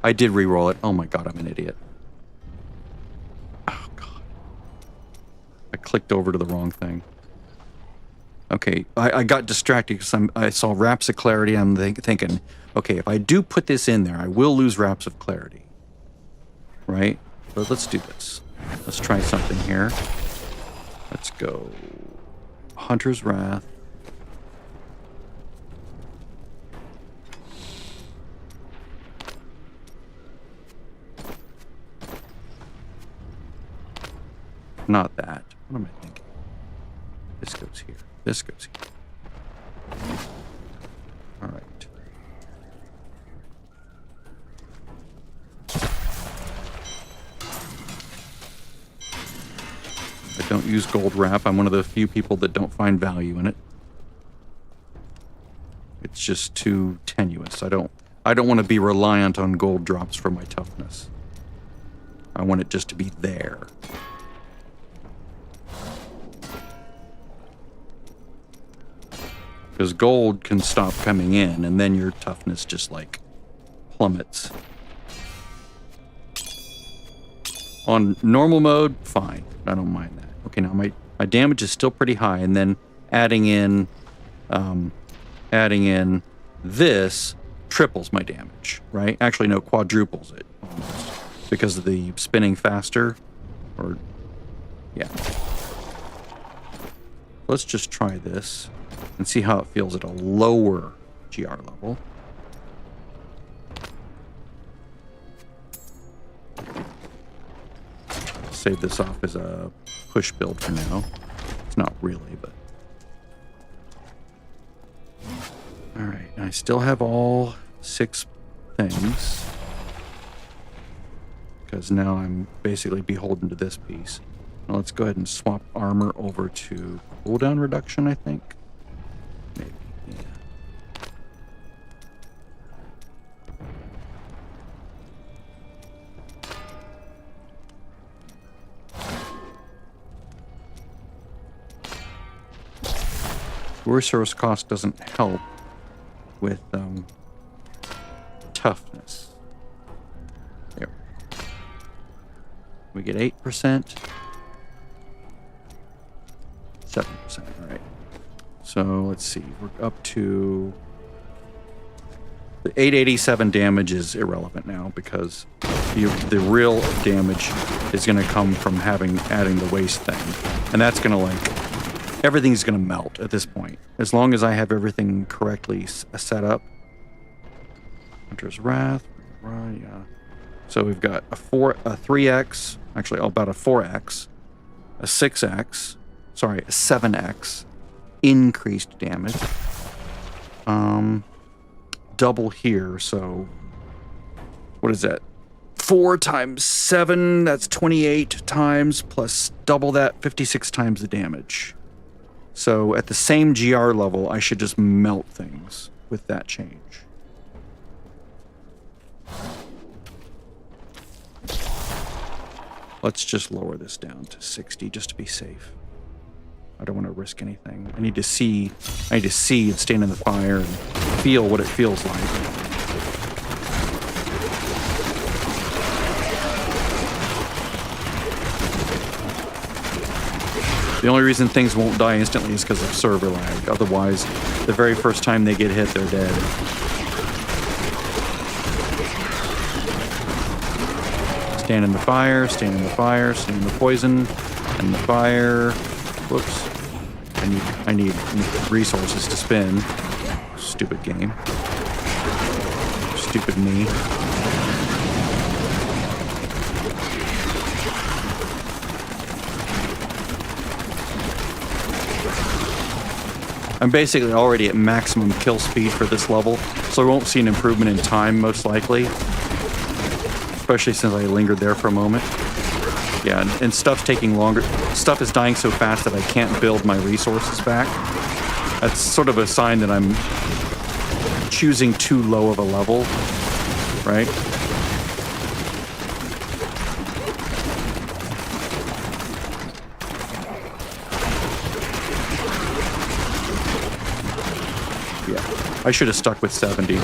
I did re-roll it. Oh my god, I'm an idiot. Oh god. I clicked over to the wrong thing. Okay, I got distracted because I saw Wraps of Clarity. I'm thinking, okay, if I do put this in there, I will lose Wraps of Clarity. Right? But let's do this. Let's try something here. Let's go Hunter's Wrath. Not that. What am I thinking? This goes here. This goes here. All right. I don't use gold wrap. I'm one of the few people that don't find value in it. It's just too tenuous. I don't want to be reliant on gold drops for my toughness. I want it just to be there. Because gold can stop coming in, and then your toughness just, like, plummets. On normal mode, fine. I don't mind that. Okay, now my damage is still pretty high, and then adding in this triples my damage, right? Actually, no, quadruples it, almost. Because of the spinning faster, or, yeah. Let's just try this. And see how it feels at a lower GR level. Save this off as a push build for now. It's not really, but... Alright, I still have all 6 things. Because now I'm basically beholden to this piece. Now let's go ahead and swap armor over to cooldown reduction, I think. Maybe, yeah. Resource cost doesn't help with toughness. There. We get 8%. 7%, all right. So let's see. We're up to the 887 damage is irrelevant now because the real damage is going to come from adding the waste thing, and that's going to everything's going to melt at this point as long as I have everything correctly set up. Hunter's Wrath, right? Yeah. So we've got a 3x, actually about a 4x, a 6x, sorry, a 7x increased damage. Double here, so what is that? 4 times 7, that's 28 times, plus double that, 56 times the damage. So at the same GR level, I should just melt things with that change. Let's just lower this down to 60 just to be safe. I don't want to risk anything. I need to see and stand in the fire and feel what it feels like. The only reason things won't die instantly is because of server lag. Otherwise, the very first time they get hit, they're dead. Stand in the fire, stand in the fire, stand in the poison, and the fire. Whoops. I need resources to spend. Stupid game. Stupid me. I'm basically already at maximum kill speed for this level, so I won't see an improvement in time, most likely. Especially since I lingered there for a moment. Yeah, and stuff's taking longer. Stuff is dying so fast that I can't build my resources back. That's sort of a sign that I'm choosing too low of a level, right? Yeah, I should have stuck with 70.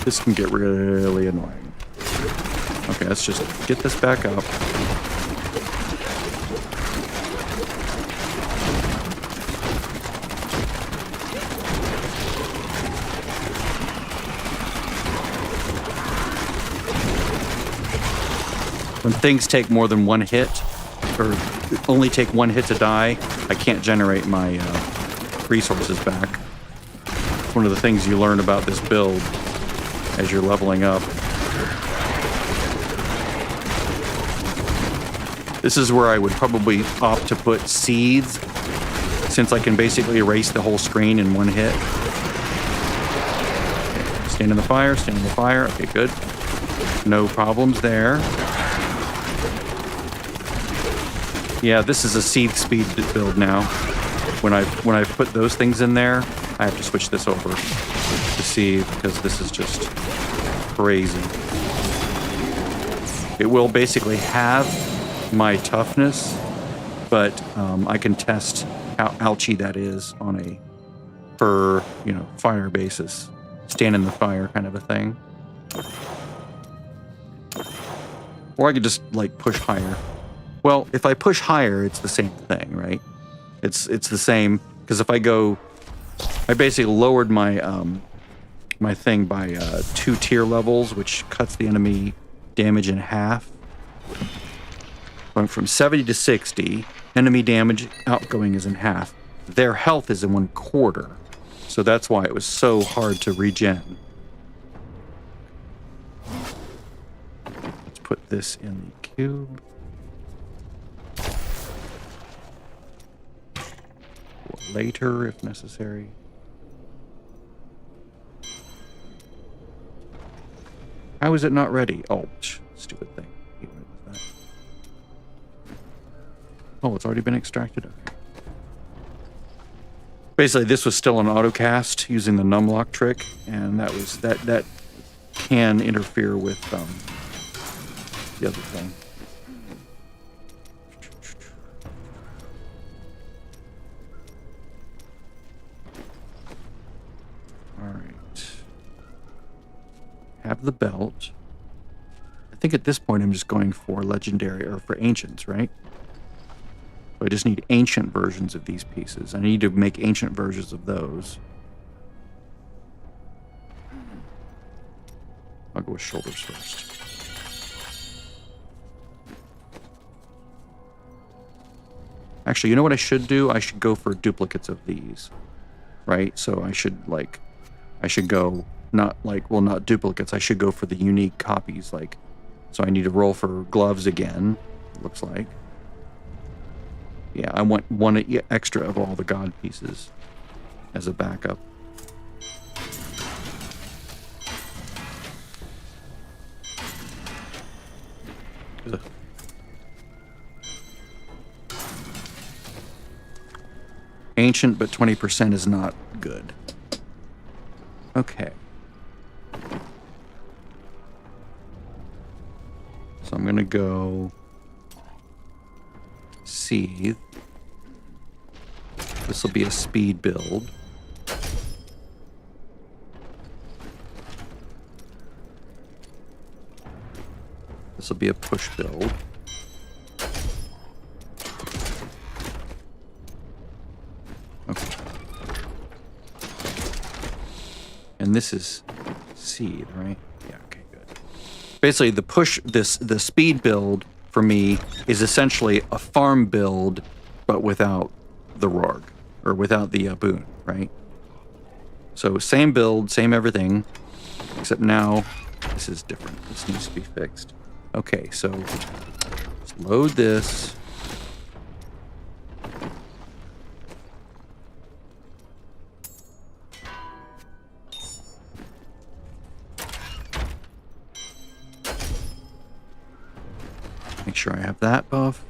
This can get really annoying. Okay, let's just get this back up. When things take more than one hit, or only take one hit to die, I can't generate my resources back. It's one of the things you learn about this build as you're leveling up. This is where I would probably opt to put seeds, since I can basically erase the whole screen in one hit. Okay, stand in the fire, stand in the fire. Okay, good. No problems there. Yeah, this is a seed speed build now. When I put those things in there, I have to switch this over to seed because this is just crazy. It will basically have my toughness, but I can test how ouchy that is on a per fire basis, stand in the fire kind of a thing. Or I could just push higher. Well, if I push higher, it's the same thing, right? It's the same because if I basically lowered my my thing by 2 tier levels, which cuts the enemy damage in half. Going from 70 to 60, enemy damage outgoing is in half. Their health is in 1/4. So that's why it was so hard to regen. Let's put this in the cube. Or later if necessary. How is it not ready? Oh, stupid thing. Oh, it's already been extracted? Okay. Basically, this was still an autocast using the numlock trick, and that can interfere with the other thing. All right. Have the belt. I think at this point I'm just going for legendary or for ancients, right? So I just need ancient versions of these pieces. I need to make ancient versions of those. I'll go with shoulders first. Actually, you know what I should do? I should go for duplicates of these, right? So I should go not duplicates. I should go for the unique copies. So I need to roll for gloves again, it looks like. Yeah, I want one extra of all the god pieces as a backup. Ugh. Ancient, but 20% is not good. Okay. So I'm going to go Seethe. This will be a speed build. This will be a push build. Okay. And this is Seethe, right? Yeah, okay, good. Basically, the speed build for me is essentially a farm build, but without the Rorg, or without the boon, right? So same build, same everything, except now this is different. This needs to be fixed. Okay, so let's load this. Make sure I have that buff,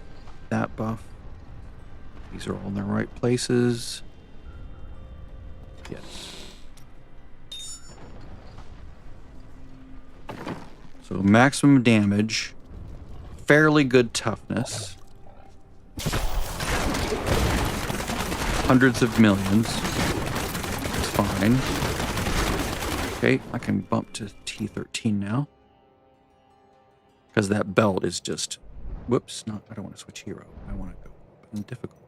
that buff. These are all in the right places. Yes. So maximum damage, fairly good toughness, hundreds of millions. It's fine. Okay, I can bump to T13 now. Because that belt is just, whoops, I don't want to switch hero. I want to go in difficult.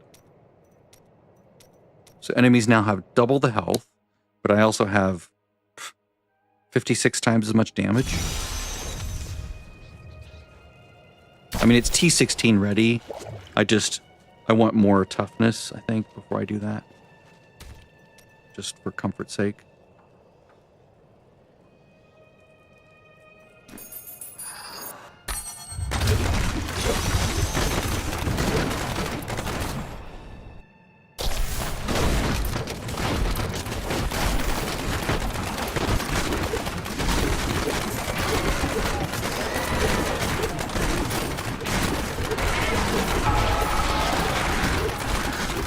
So enemies now have double the health, but I also have 56 times as much damage. I mean, it's T16 ready. I want more toughness, I think, before I do that. Just for comfort's sake.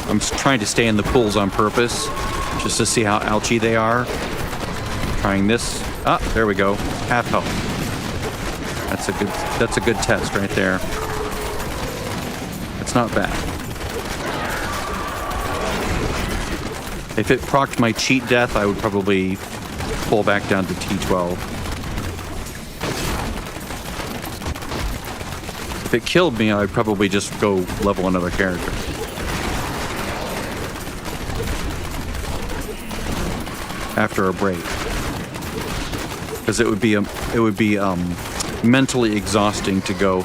I'm trying to stay in the pools on purpose, just to see how ouchy they are. Trying this. Ah, there we go. Half health. That's a good test right there. That's not bad. If it procced my cheat death, I would probably pull back down to T12. If it killed me, I'd probably just go level another character. After a break, because it would be mentally exhausting to go,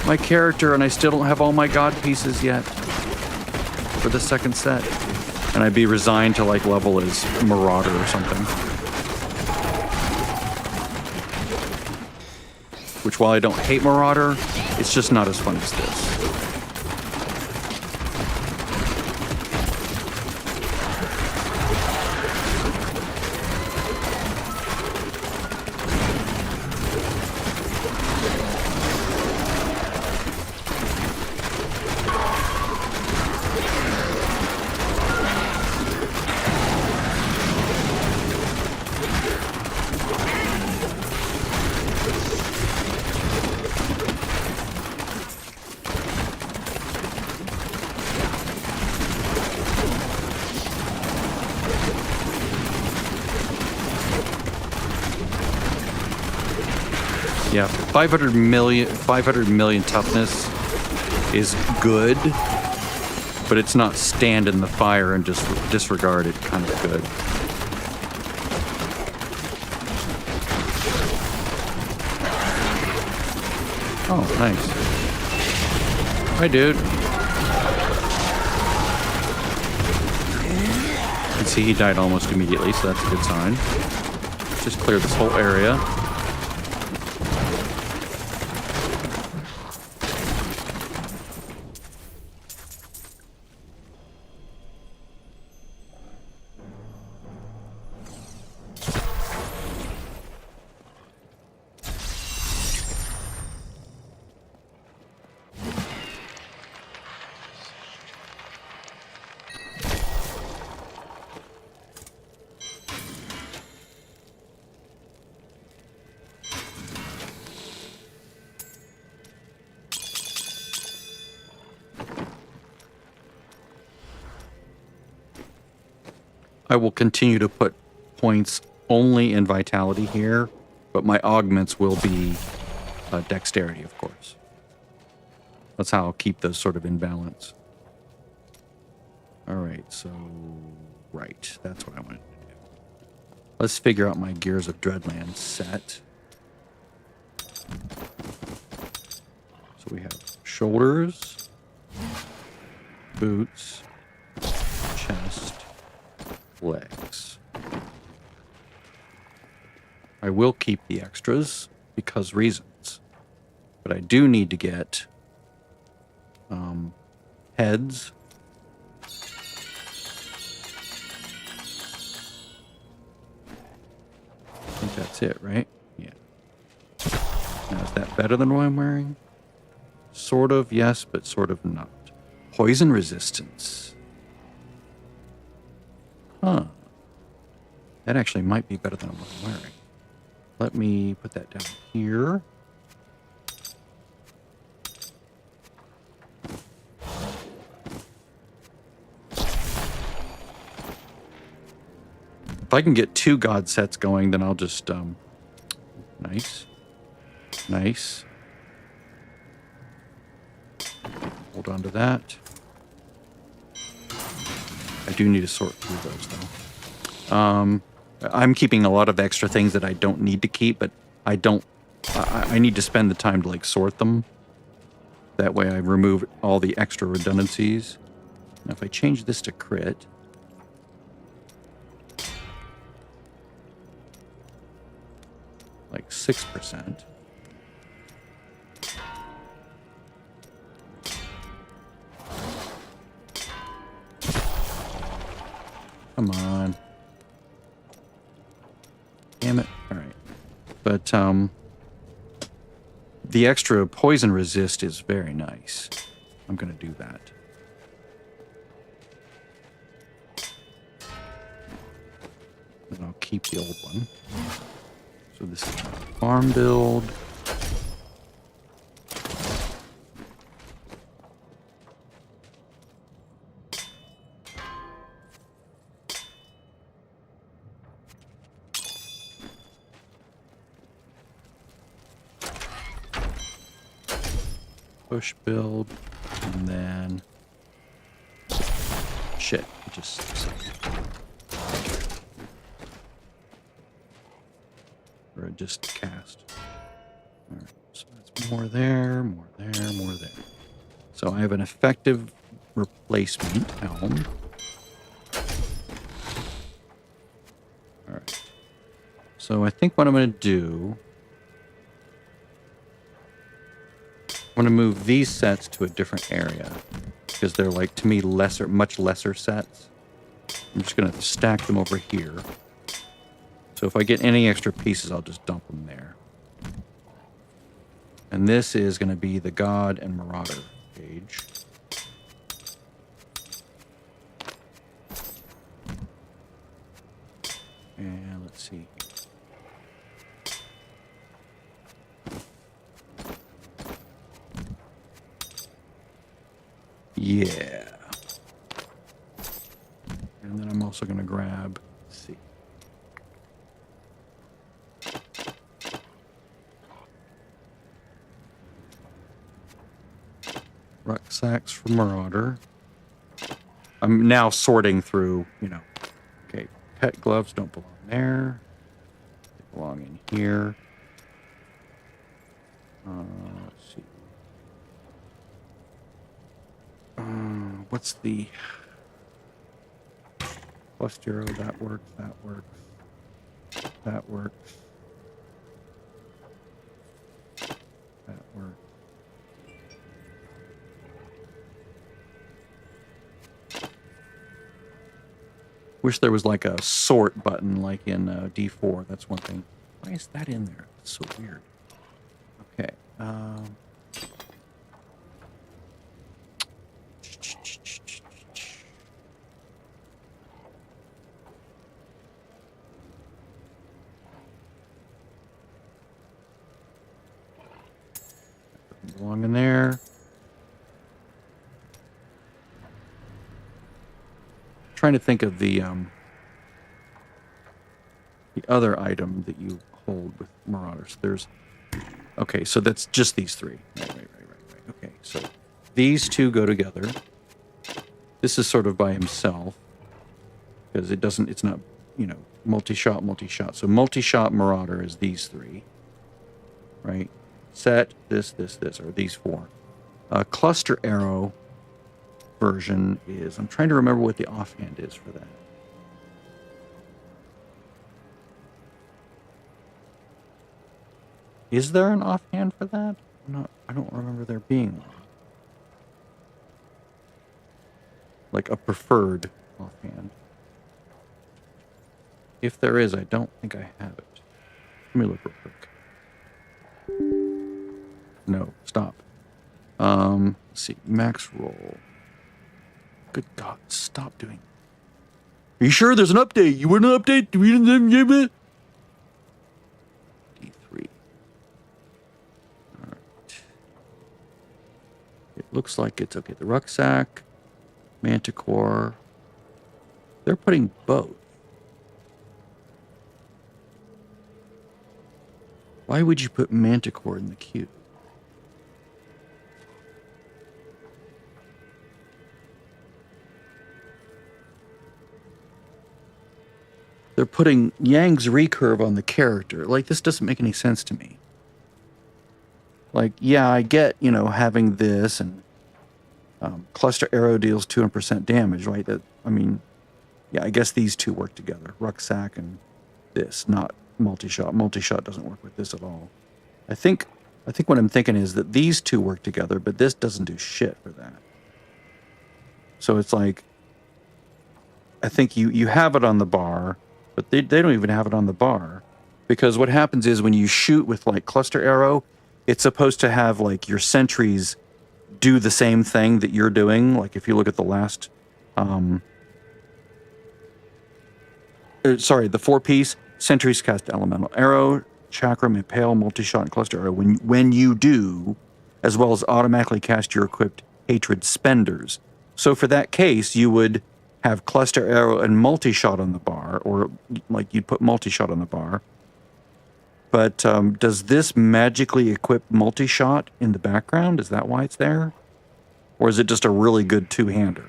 my character, and I still don't have all my god pieces yet for the second set, and I'd be resigned to level as Marauder or something. Which, while I don't hate Marauder, it's just not as fun as this. Yeah, 500 million toughness is good, but it's not stand in the fire and just disregard it kind of good. Oh, nice. Hi, dude. You can see he died almost immediately, so that's a good sign. Just clear this whole area. I will continue to put points only in vitality here, but my augments will be dexterity, of course. That's how I'll keep those sort of in balance. All right, so right, that's what I wanted to do. Let's figure out my Gears of Dreadland set. So we have shoulders, boots, chest, legs. I will keep the extras because reasons, but I do need to get heads. I think that's it, right? Yeah. Now, is that better than what I'm wearing? Sort of, yes, but sort of not. Poison resistance. Huh. That actually might be better than what I'm wearing. Let me put that down here. If I can get 2 god sets going, then I'll just, nice. Nice. Hold on to that. I do need to sort through those, though. I'm keeping a lot of extra things that I don't need to keep, but I need to spend the time to, like, sort them. That way I remove all the extra redundancies. Now, if I change this to crit... like 6%. Come on. Damn it. All right. But the extra poison resist is very nice. I'm going to do that. And I'll keep the old one. So this is my farm build. Push build, and then shit, just a second. Or just cast. All right, so that's more there, more there, more there. So I have an effective replacement helm. All right. So I think what I'm going to do, I'm going to move these sets to a different area because they're, like, to me, lesser, much lesser sets. I'm just going to stack them over here. So if I get any extra pieces, I'll just dump them there. And this is going to be the God and Marauder page. And let's see. Yeah. And then I'm also going to grab, let's see. Rucksacks for Marauder. I'm now sorting through, you know. Okay, pet gloves don't belong there. They belong in here. Let's see. What's the plus zero? That works. That works. That works. That works. Wish there was like a sort button like in D4. That's one thing. Why is that in there? It's so weird. Okay. Belong in there. Trying to think of the other item that you hold with Marauders. There's okay, so that's just these three. Right. Okay, so these two go together. This is sort of by himself because it's not, you know, multi-shot. So multi-shot Marauder is these three, right? Set, this, or these four. Cluster arrow version is, I'm trying to remember what the offhand is for that. Is there an offhand for that? I don't remember there being one. Like a preferred offhand. If there is, I don't think I have it. Let me look real quick. No, stop. Let's see, max roll. Good God, stop doing it. Are you sure there's an update? You want an update? We didn't give it? D3. Alright. It looks like it's okay. The rucksack, manticore. They're putting both. Why would you put manticore in the queue? They're putting Yang's recurve on the character. Like, this doesn't make any sense to me. Like, yeah, I get, you know, having this and cluster arrow deals 200% damage, right? That, I mean, yeah, I guess these two work together. Rucksack and this, not multi-shot. Multi-shot doesn't work with this at all. I think what I'm thinking is that these two work together, but this doesn't do shit for that. So it's like, I think you have it on the bar, but they don't even have it on the bar. Because what happens is when you shoot with like cluster arrow, it's supposed to have like your sentries do the same thing that you're doing. Like if you look at the last, the 4-piece, sentries cast elemental arrow, chakram, impale, multi-shot, and cluster arrow. When you do, as well as automatically cast your equipped hatred spenders. So for that case, you would have cluster arrow and multi-shot on the bar, or like you'd put multi-shot on the bar. But does this magically equip multi-shot in the background? Is that why it's there? Or is it just a really good two-hander?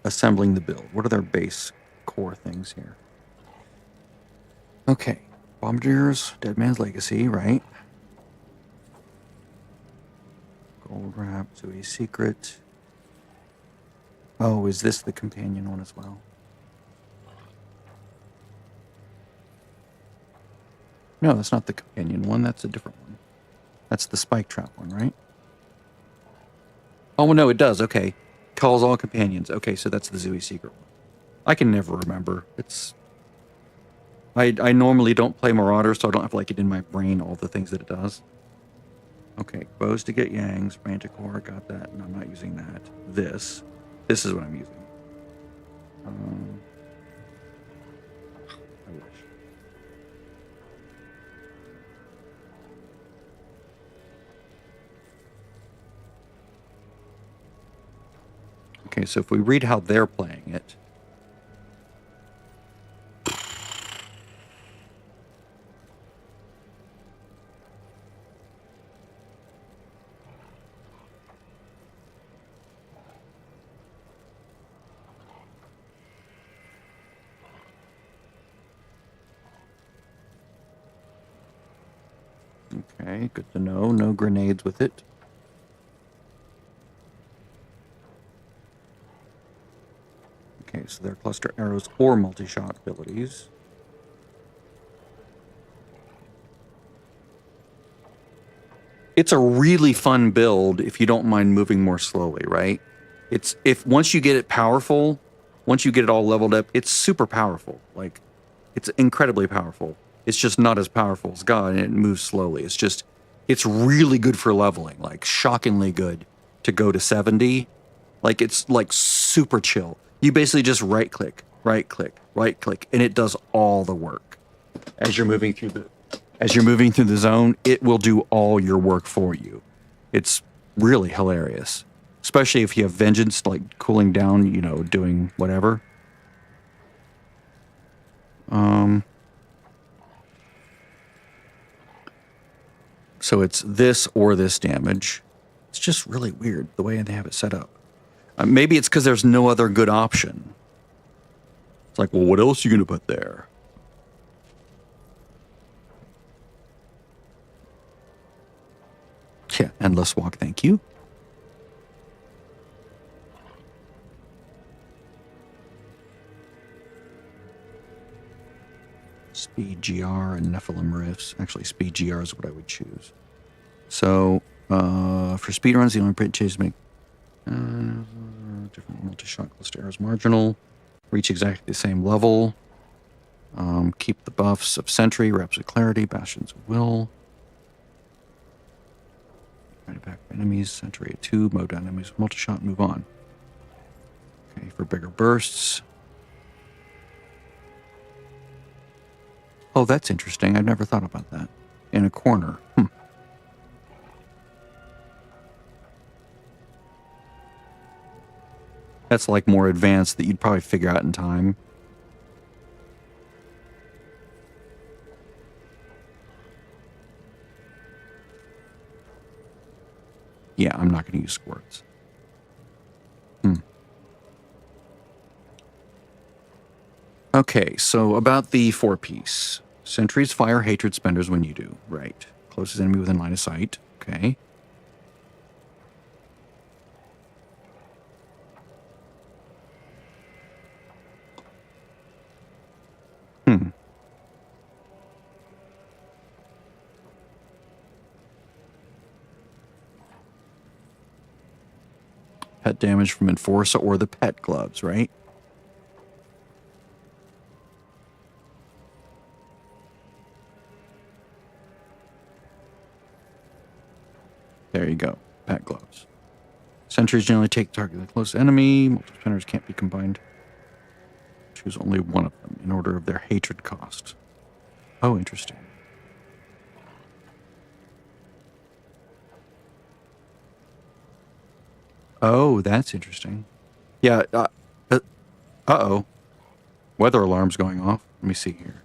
Assembling the build. What are their base core things here? Okay. Bombardiers, Dead Man's Legacy, right? Gold Wrap, Zoe's Secret. Oh, is this the companion one as well? No, that's not the companion one. That's a different one. That's the Spike Trap one, right? Oh, no, it does. Okay. Calls all companions. Okay, so that's the Zoe's Secret one. I can never remember. It's... I normally don't play Marauder, so I don't have like it in my brain, all the things that it does. Okay, bows to get Yang's, Manticore, got that, and I'm not using that. This is what I'm using. I wish. Okay, so if we read how they're playing it, Okay, good to know. No grenades with it. Okay, so they're cluster arrows or multi-shot abilities. It's a really fun build if you don't mind moving more slowly, right? It's once you get it powerful, once you get it all leveled up, it's super powerful. Like, it's incredibly powerful. It's just not as powerful as God, and it moves slowly. It's really good for leveling, like shockingly good to go to 70. Like, it's like super chill. You basically just right click, and it does all the work. As you're moving through the zone, it will do all your work for you. It's really hilarious, especially if you have vengeance, like cooling down, doing whatever. So it's this or this damage. It's just really weird the way they have it set up. Maybe it's because there's no other good option. It's like, well, what else are you going to put there? Yeah, endless walk, thank you. Speed GR and Nephilim Rifts. Actually, Speed GR is what I would choose. So, for speed runs, the only change is make different multi-shot cluster arrows marginal. Reach exactly the same level. Keep the buffs of Sentry, Raps of Clarity, Bastions of Will. Right back enemies, Sentry at 2, mow down enemies with multi-shot, move on. Okay, for bigger bursts. Oh, that's interesting. I've never thought about that. In a corner. That's like more advanced that you'd probably figure out in time. Yeah, I'm not going to use squirts. Okay, so about the 4-piece. Sentries fire hatred spenders when you do. Right. Closest enemy within line of sight. Okay. Pet damage from Enforcer or the pet gloves, right? There you go. Pet gloves. Sentries generally take target of the close enemy. Multi-spinners can't be combined. Choose only one of them in order of their hatred cost. Oh, interesting. Oh, that's interesting. Yeah. Uh-oh. Weather alarm's going off. Let me see here.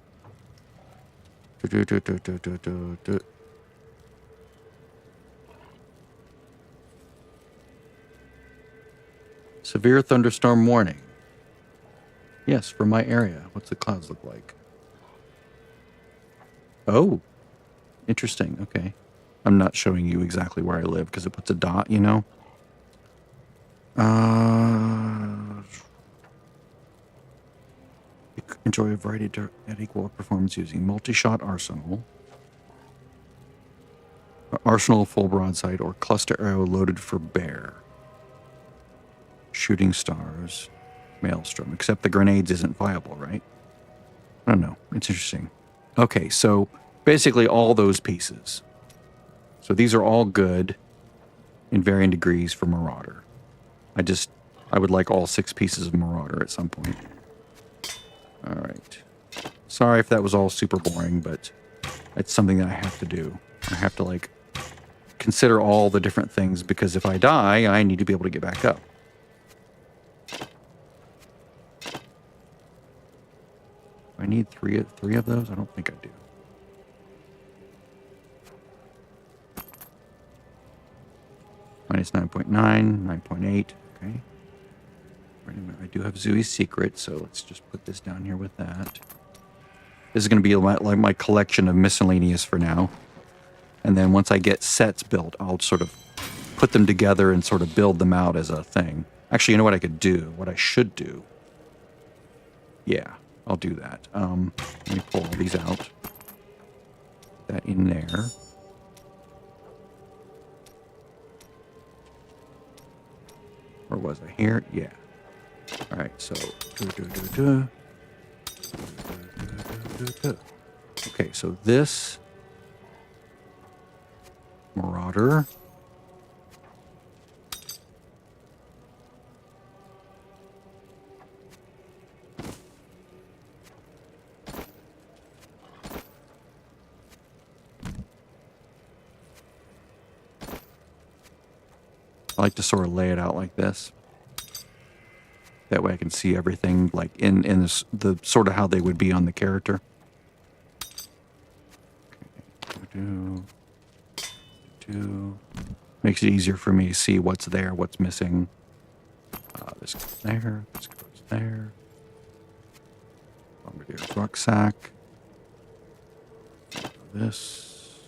Severe thunderstorm warning. Yes, for my area. What's the clouds look like? Oh, interesting. Okay. I'm not showing you exactly where I live because it puts a dot, Enjoy a variety at equal performance using multi-shot arsenal, arsenal full broadside, or cluster arrow loaded for bear. Shooting stars, maelstrom. Except the grenades isn't viable, right? I don't know. It's interesting. Okay, so basically all those pieces. So these are all good in varying degrees for Marauder. I would like all 6 pieces of Marauder at some point. All right. Sorry if that was all super boring, but it's something that I have to do. I have to, consider all the different things, because if I die, I need to be able to get back up. I need three of those? I don't think I do. Minus 9.9, 9.8. Okay. I do have Zui's secret, so let's just put this down here with that. This is going to be like my collection of miscellaneous for now. And then once I get sets built, I'll sort of put them together and sort of build them out as a thing. Actually, you know what I could do? What I should do? Yeah, I'll do that. Let me pull all these out. Put that in there. Or was I here? Yeah. All right, so... Okay, so this... Marauder... I like to sort of lay it out like this. That way I can see everything like in this, the sort of how they would be on the character. Okay. Makes it easier for me to see what's there, what's missing. This goes there, this goes there. Bombardier's rucksack. This.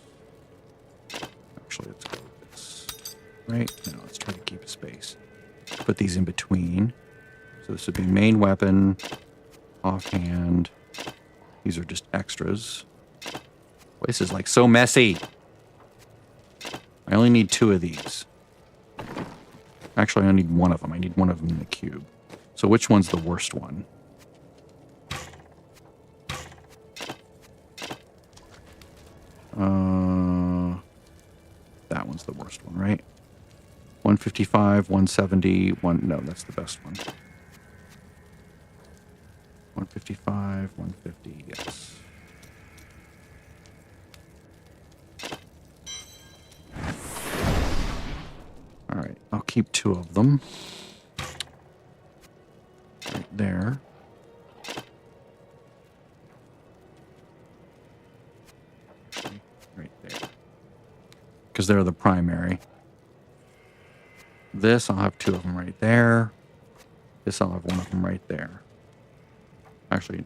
Actually, let's go with this. Right? No, let's try to keep a space. Put these in between. So this would be main weapon, offhand. These are just extras. This is like so messy. I only need 2 of these. Actually, I only need 1 of them. I need 1 of them in the cube. So which one's the worst one? That one's the worst one, right? 155, 170, no, that's the best one. 155, 150, yes. All right, I'll keep 2 of them. Right there. Right there. Because they're the primary. This, I'll have 2 of them right there. This, I'll have 1 of them right there. Actually,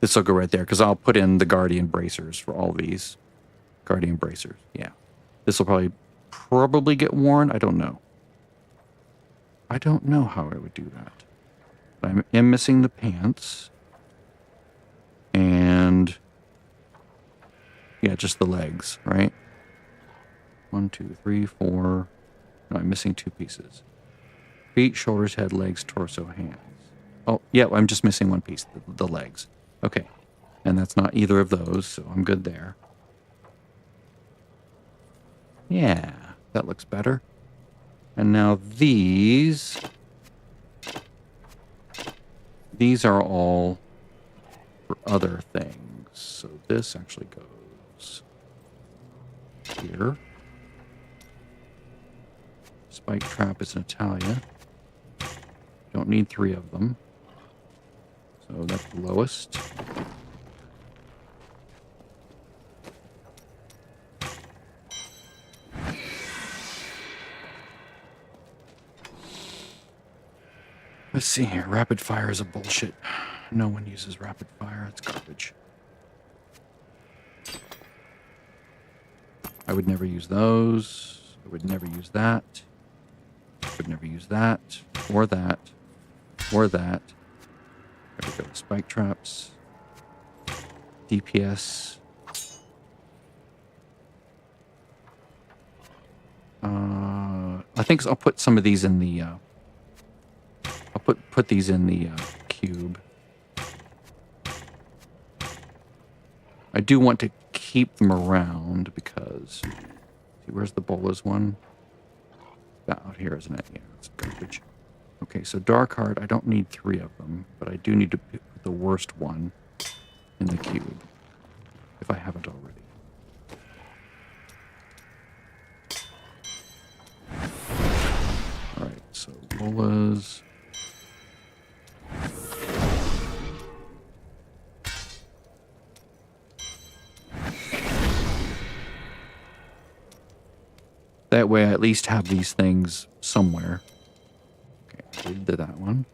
this will go right there because I'll put in the Guardian bracers for all these. Guardian bracers, yeah. This will probably get worn. I don't know. I don't know how I would do that. But I am missing the pants. And yeah, just the legs, right? 1, 2, 3, 4. No, I'm missing 2 pieces. Feet, shoulders, head, legs, torso, hands. Oh, yeah, I'm just missing 1 piece, the legs. Okay. And that's not either of those, so I'm good there. Yeah, that looks better. And now these are all for other things. So this actually goes here. Spike trap is Natalia. Don't need 3 of them. So that's the lowest. Let's see here. Rapid fire is a bullshit. No one uses rapid fire. It's garbage. I would never use those. I would never use that. I would never use that. Or that. Or that. There we go. Spike traps. DPS. I think I'll put some of these in the... I'll put these in the cube. I do want to keep them around because... See, where's the bolas one? That out here, isn't it? Yeah, it's garbage. Okay, so Dark Heart, I don't need 3 of them, but I do need to put the worst one in the cube, if I haven't already. Alright, so bolas... That way I at least have these things somewhere. Okay, we did that one.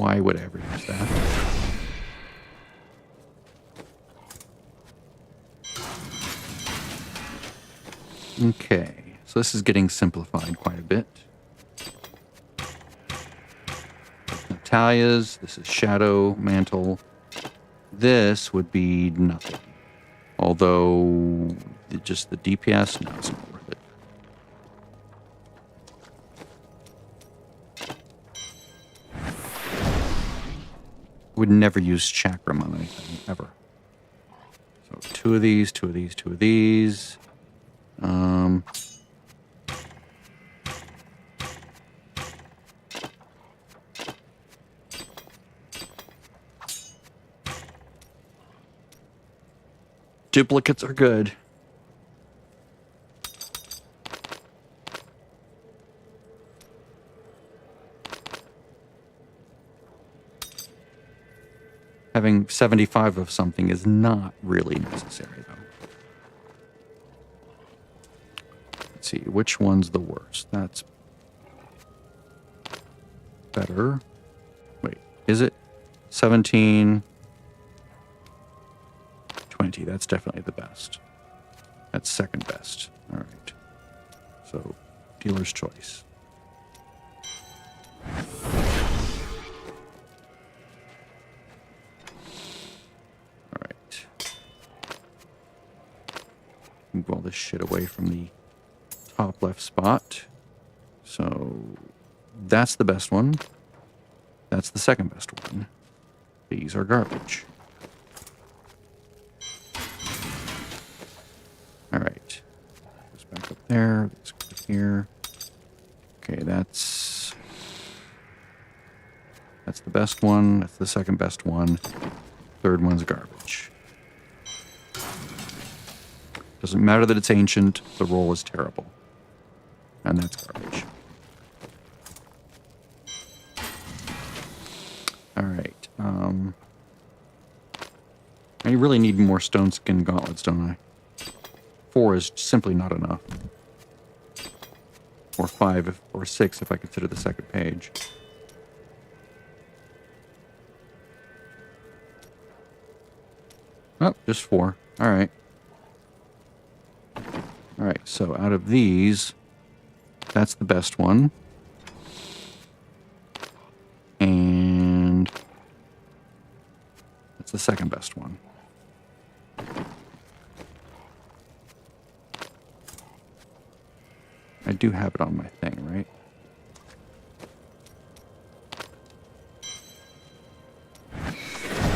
Why would I ever use that? Okay, so this is getting simplified quite a bit. Natalia's, this is Shadow, Mantle. This would be nothing. Although, just the DPS, no, it's not worth it. Would never use Chakram on anything, ever. So 2 of these, 2 of these, 2 of these. Duplicates are good. Having 75 of something is not really necessary, though. Let's see, which one's the worst? That's better. Wait, is it? 17, 20. That's definitely the best. That's second best. All right. So, dealer's choice. Move all this shit away from the top left spot. So that's the best one. That's the second best one. These are garbage. All right. Goes back up there. Let's go here. Okay, that's the best one. That's the second best one. Third one's garbage. Doesn't matter that it's ancient, the roll is terrible. And that's garbage. Alright, I really need more stone skin gauntlets, don't I? 4 is simply not enough. Or 5, or 6 if I consider the second page. Oh, just 4. Alright. Alright, so out of these, that's the best one. And that's the second best one. I do have it on my thing, right?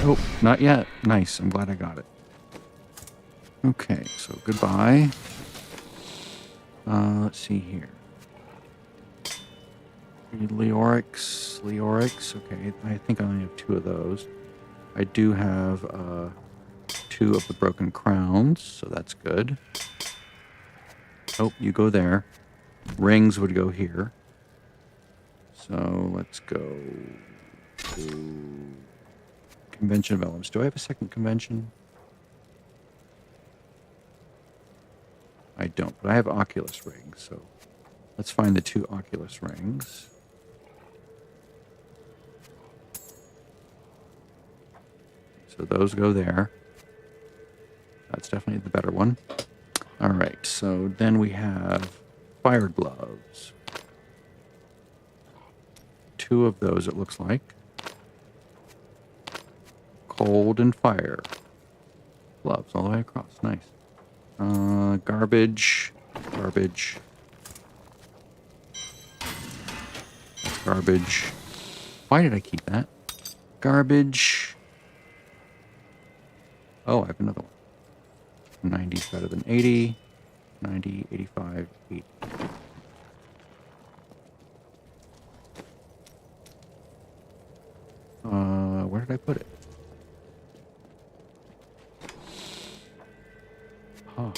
Oh, not yet. Nice, I'm glad I got it. Okay, so goodbye. Let's see here. Leorix. Okay, I think I only have 2 of those. I do have 2 of the broken crowns, so that's good. Oh, you go there. Rings would go here. So let's go to Convention of Elements. Do I have a second convention? I don't, but I have Oculus rings, so let's find the 2 Oculus rings. So those go there. That's definitely the better one. All right, so then we have fire gloves. 2 of those, it looks like. Cold and fire gloves all the way across. Nice. Garbage. That's garbage. Why did I keep that? Garbage. Oh, I have another one. 90 is better than 80. 90, 85, 80. Where did I put it? Huh.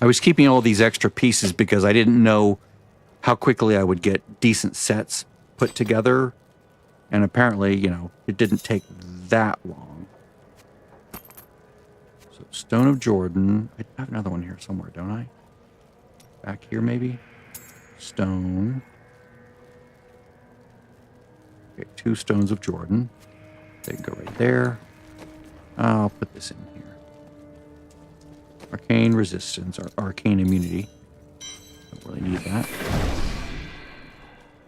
I was keeping all these extra pieces because I didn't know how quickly I would get decent sets put together. And apparently, you know, it didn't take that long. Stone of Jordan. I have another one here somewhere, don't I? Back here, maybe? Stone. Okay, 2 stones of Jordan. They can go right there. I'll put this in here. Arcane resistance, or arcane immunity. Don't really need that.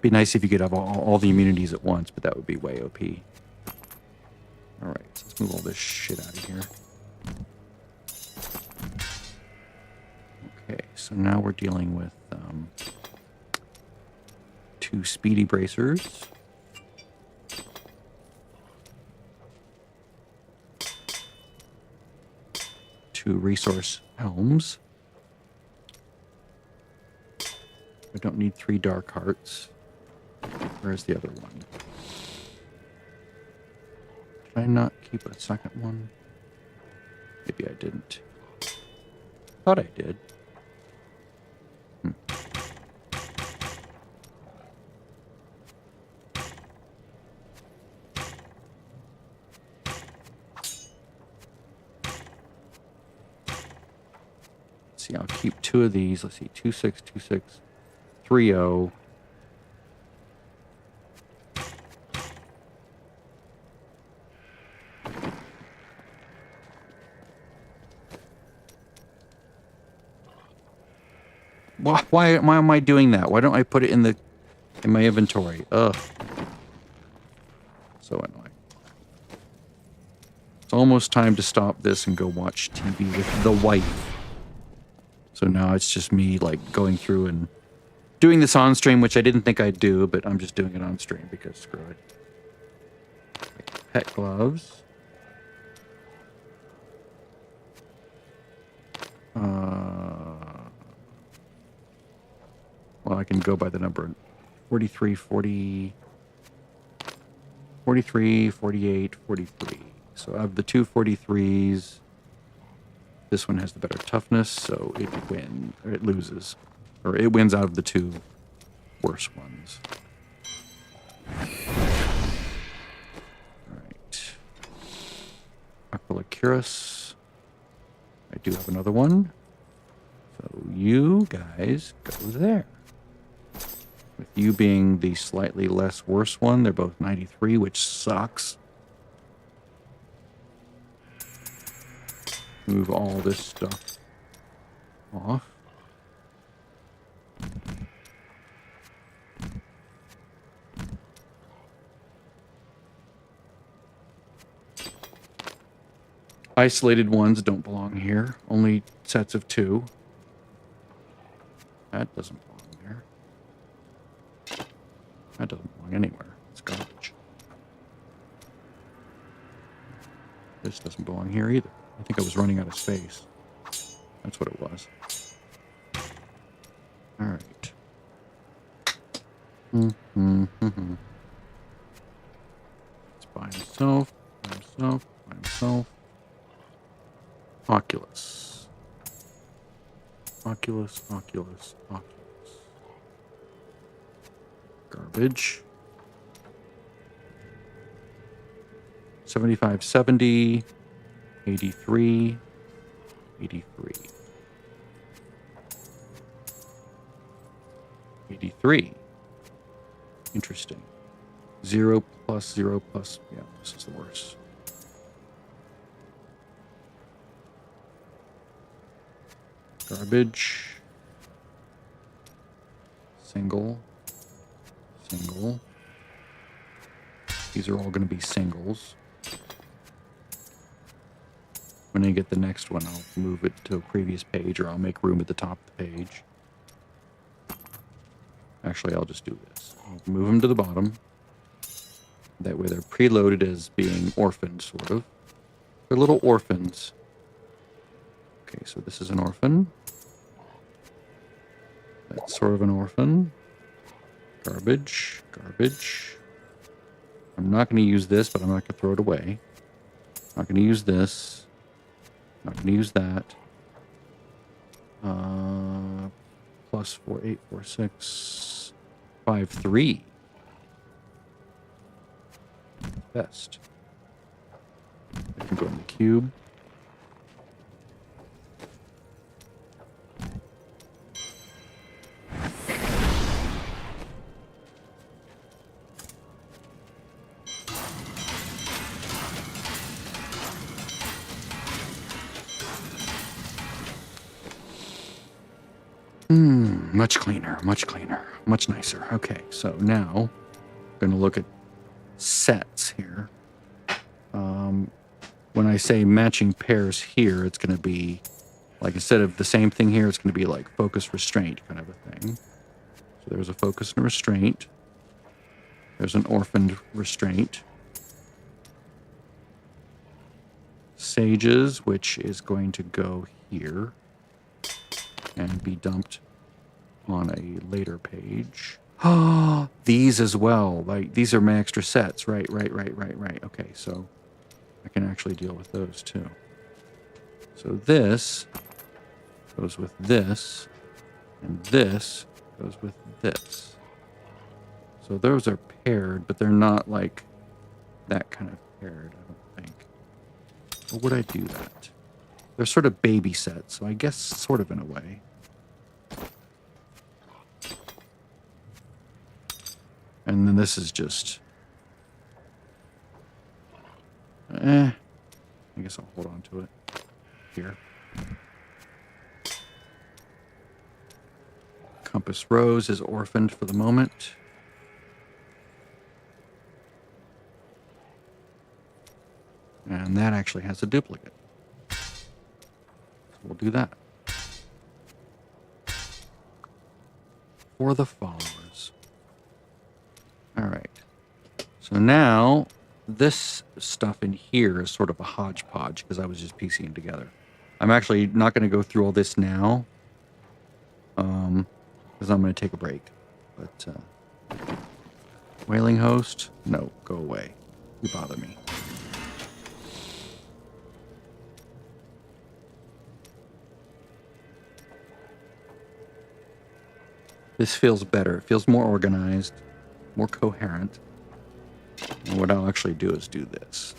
Be nice if you could have all the immunities at once, but that would be way OP. Alright, so let's move all this shit out of here. Okay, so now we're dealing with 2 speedy bracers. Two resource helms. I don't need 3 dark hearts. Where's the other one? Did I not keep a second one? Maybe I didn't. Thought I did. See, I'll keep 2 of these. Let's see, 26, 26, 30. Why am I doing that? Why don't I put it in my inventory? Ugh. So annoying. It's almost time to stop this and go watch TV with the wife. So now it's just me, like, going through and doing this on stream, which I didn't think I'd do, but I'm just doing it on stream because screw it. Okay, pet gloves. Well, I can go by the number 43, 40, 43, 48, 43. So of the 2 43s, this one has the better toughness, so it loses. Or it wins out of the 2 worse ones. Alright. Aquilacurus. I do have another one. So you guys go there. With you being the slightly less worse one, they're both 93, which sucks. Move all this stuff off. Isolated ones don't belong here. Only sets of 2. That doesn't belong there. That doesn't belong anywhere. It's garbage. This doesn't belong here either. I think I was running out of space. That's what it was. Alright. It's by himself, by himself, by himself. Oculus. Oculus, Oculus, Oculus. Garbage. 75, 70, 83, 83. 83. Interesting. 0 plus 0 plus. Yeah, this is the worst. Garbage. Single. Single. These are all going to be singles. When I get the next one, I'll move it to a previous page, or I'll make room at the top of the page. Actually, I'll just do this. I'll move them to the bottom. That way they're preloaded as being orphaned, sort of. They're little orphans. Okay, so this is an orphan. That's sort of an orphan. Garbage. Garbage. I'm not going to use this, but I'm not going to throw it away. Not going to use this. Not going to use that. Plus 4, 8, 4, 6, 5, 3. Best. I can go in the cube. Much cleaner, much nicer. Okay, so now I'm going to look at sets here. When I say matching pairs here, it's going to be like instead of the same thing here, it's going to be like focus restraint kind of a thing. So there's a focus and restraint. There's an orphaned restraint. Sages, which is going to go here and be dumped on a later page. Ah, these as well. Like these are my extra sets. Right. Okay, so I can actually deal with those too. So this goes with this, and this goes with this. So those are paired, but they're not like that kind of paired, I don't think. Or would I do that? They're sort of baby sets, so I guess sort of in a way. And then this is just... I guess I'll hold on to it here. Compass Rose is orphaned for the moment. And that actually has a duplicate. So we'll do that. For the followers. All right. So now this stuff in here is sort of a hodgepodge because I was just piecing it together. I'm actually not going to go through all this now because I'm going to take a break. But Wailing Host, no, go away. You bother me. This feels better. It feels more organized, more coherent. And what I'll actually do is do this.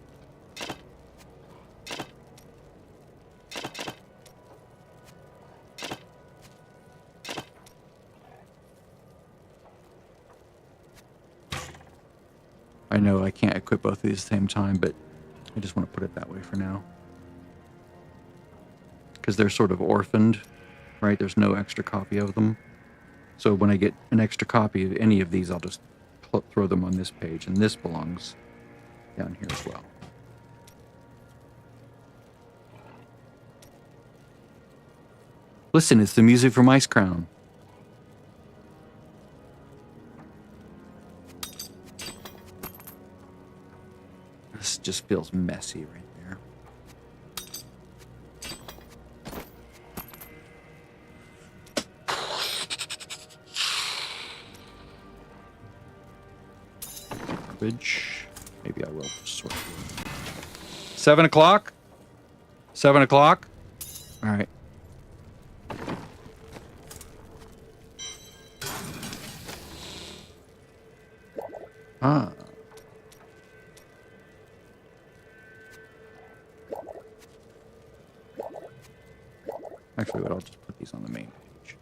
I know I can't equip both of these at the same time, but I just want to put it that way for now. Because they're sort of orphaned, right? There's no extra copy of them. So when I get an extra copy of any of these, I'll just throw them on this page, and this belongs down here as well. Listen, it's the music from Ice Crown. This just feels messy right there. Garbage. Maybe I will sort through. 7 o'clock? 7 o'clock? All right. Ah. Actually, what I'll just put these on the main page.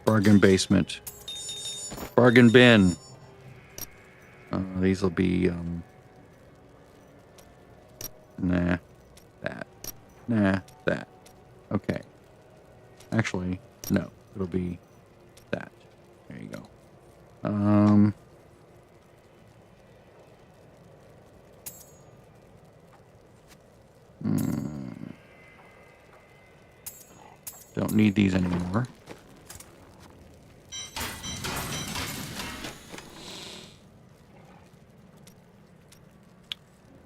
Bargain basement. Bargain bin. These will be, nah, that. Nah, that. Okay. Actually, no. It'll be that. There you go. Don't need these anymore.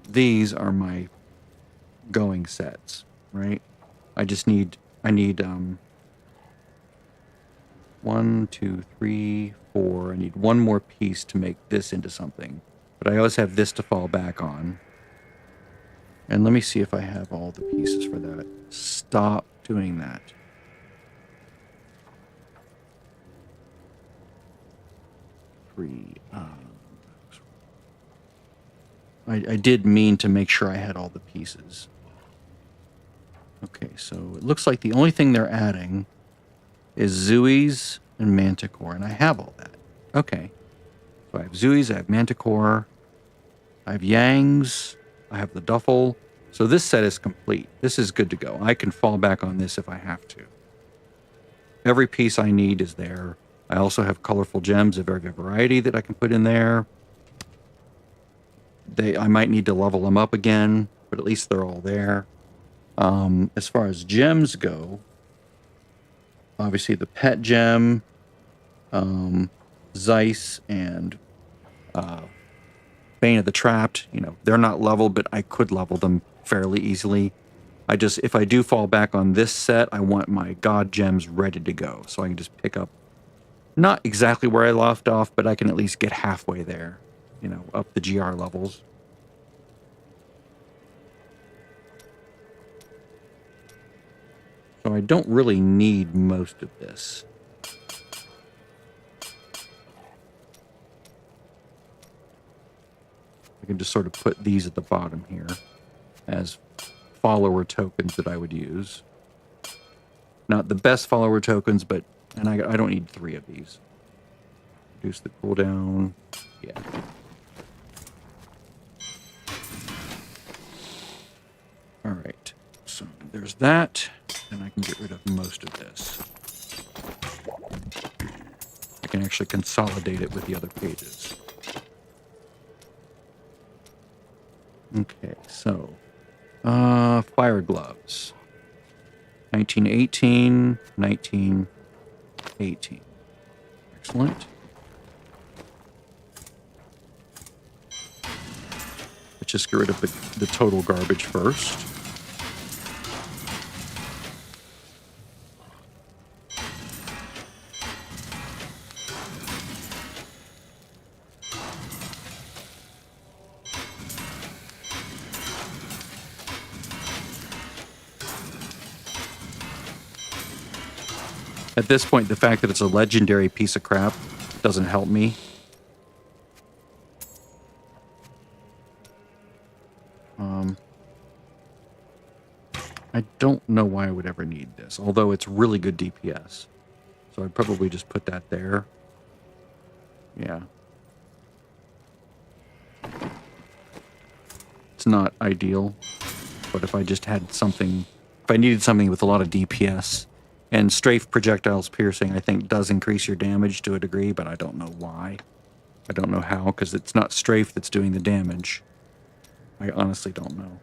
These are my going sets, right? I need 1, 2, 3, 4. I need one more piece to make this into something. But I always have this to fall back on. And let me see if I have all the pieces for that. Stop doing that. I did mean to make sure I had all the pieces. Okay, so it looks like the only thing they're adding is Zooies and Manticore, and I have all that. Okay. So I have Zooies, I have Manticore, I have Yangs, I have the Duffel. So this set is complete. This is good to go. I can fall back on this if I have to. Every piece I need is there. I also have colorful gems of every variety that I can put in there. I might need to level them up again, but at least they're all there. As far as gems go, obviously the pet gem, Zeiss, and Bane of the Trapped, they're not leveled, but I could level them fairly easily. If I do fall back on this set, I want my god gems ready to go, so I can just pick up, not exactly where I left off, but I can at least get halfway there, up the GR levels. So I don't really need most of this. I can just sort of put these at the bottom here as follower tokens that I would use. Not the best follower tokens, but, and I don't need 3 of these. Reduce the cooldown. Yeah. All right. So there's that, and I can get rid of most of this. I can actually consolidate it with the other pages. Okay, so fire gloves. 1918, 1918. Excellent. Let's just get rid of the total garbage first. At this point, the fact that it's a legendary piece of crap doesn't help me. I don't know why I would ever need this, although it's really good DPS. So I'd probably just put that there. Yeah. It's not ideal, but if I just had something, if I needed something with a lot of DPS, and strafe projectiles piercing, I think, does increase your damage to a degree, but I don't know why. I don't know how, because it's not strafe that's doing the damage. I honestly don't know.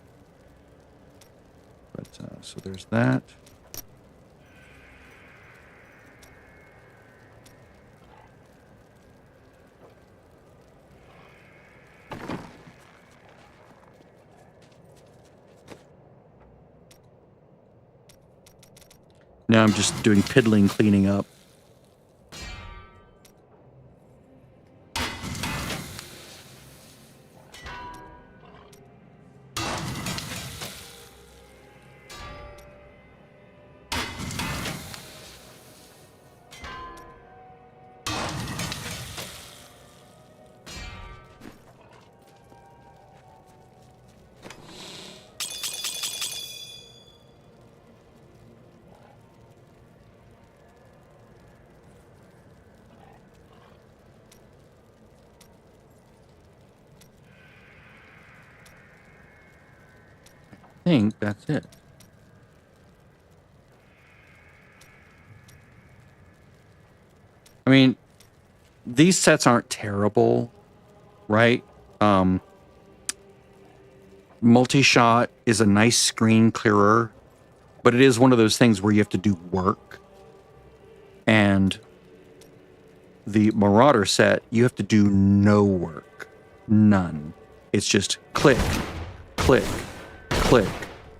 But, so there's that. Now I'm just doing piddling cleaning up. I think that's it. I mean, these sets aren't terrible, right? Multi-shot is a nice screen clearer, but it is one of those things where you have to do work. And the Marauder set, you have to do no work. None. It's just click, click, click,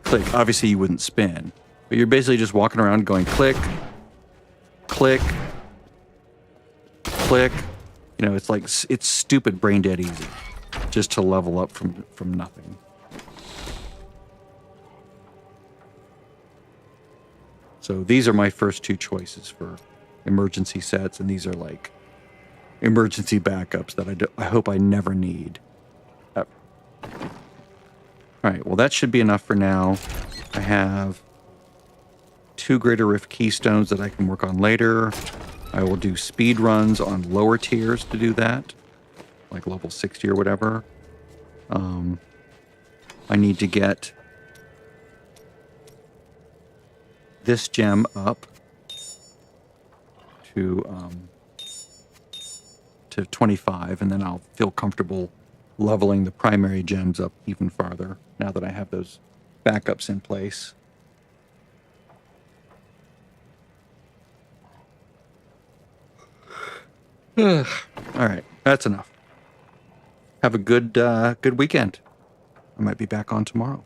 click. Obviously, you wouldn't spin, but you're basically just walking around going click, click, click. It's like, it's stupid brain dead easy just to level up from nothing. So these are my first 2 choices for emergency sets, and these are like emergency backups that I hope I never need. All right, well, that should be enough for now. I have 2 Greater Rift Keystones that I can work on later. I will do speed runs on lower tiers to do that, like level 60 or whatever. I need to get this gem up to 25, and then I'll feel comfortable leveling the primary gems up even farther now that I have those backups in place. All right, that's enough. Have a good weekend. I might be back on tomorrow.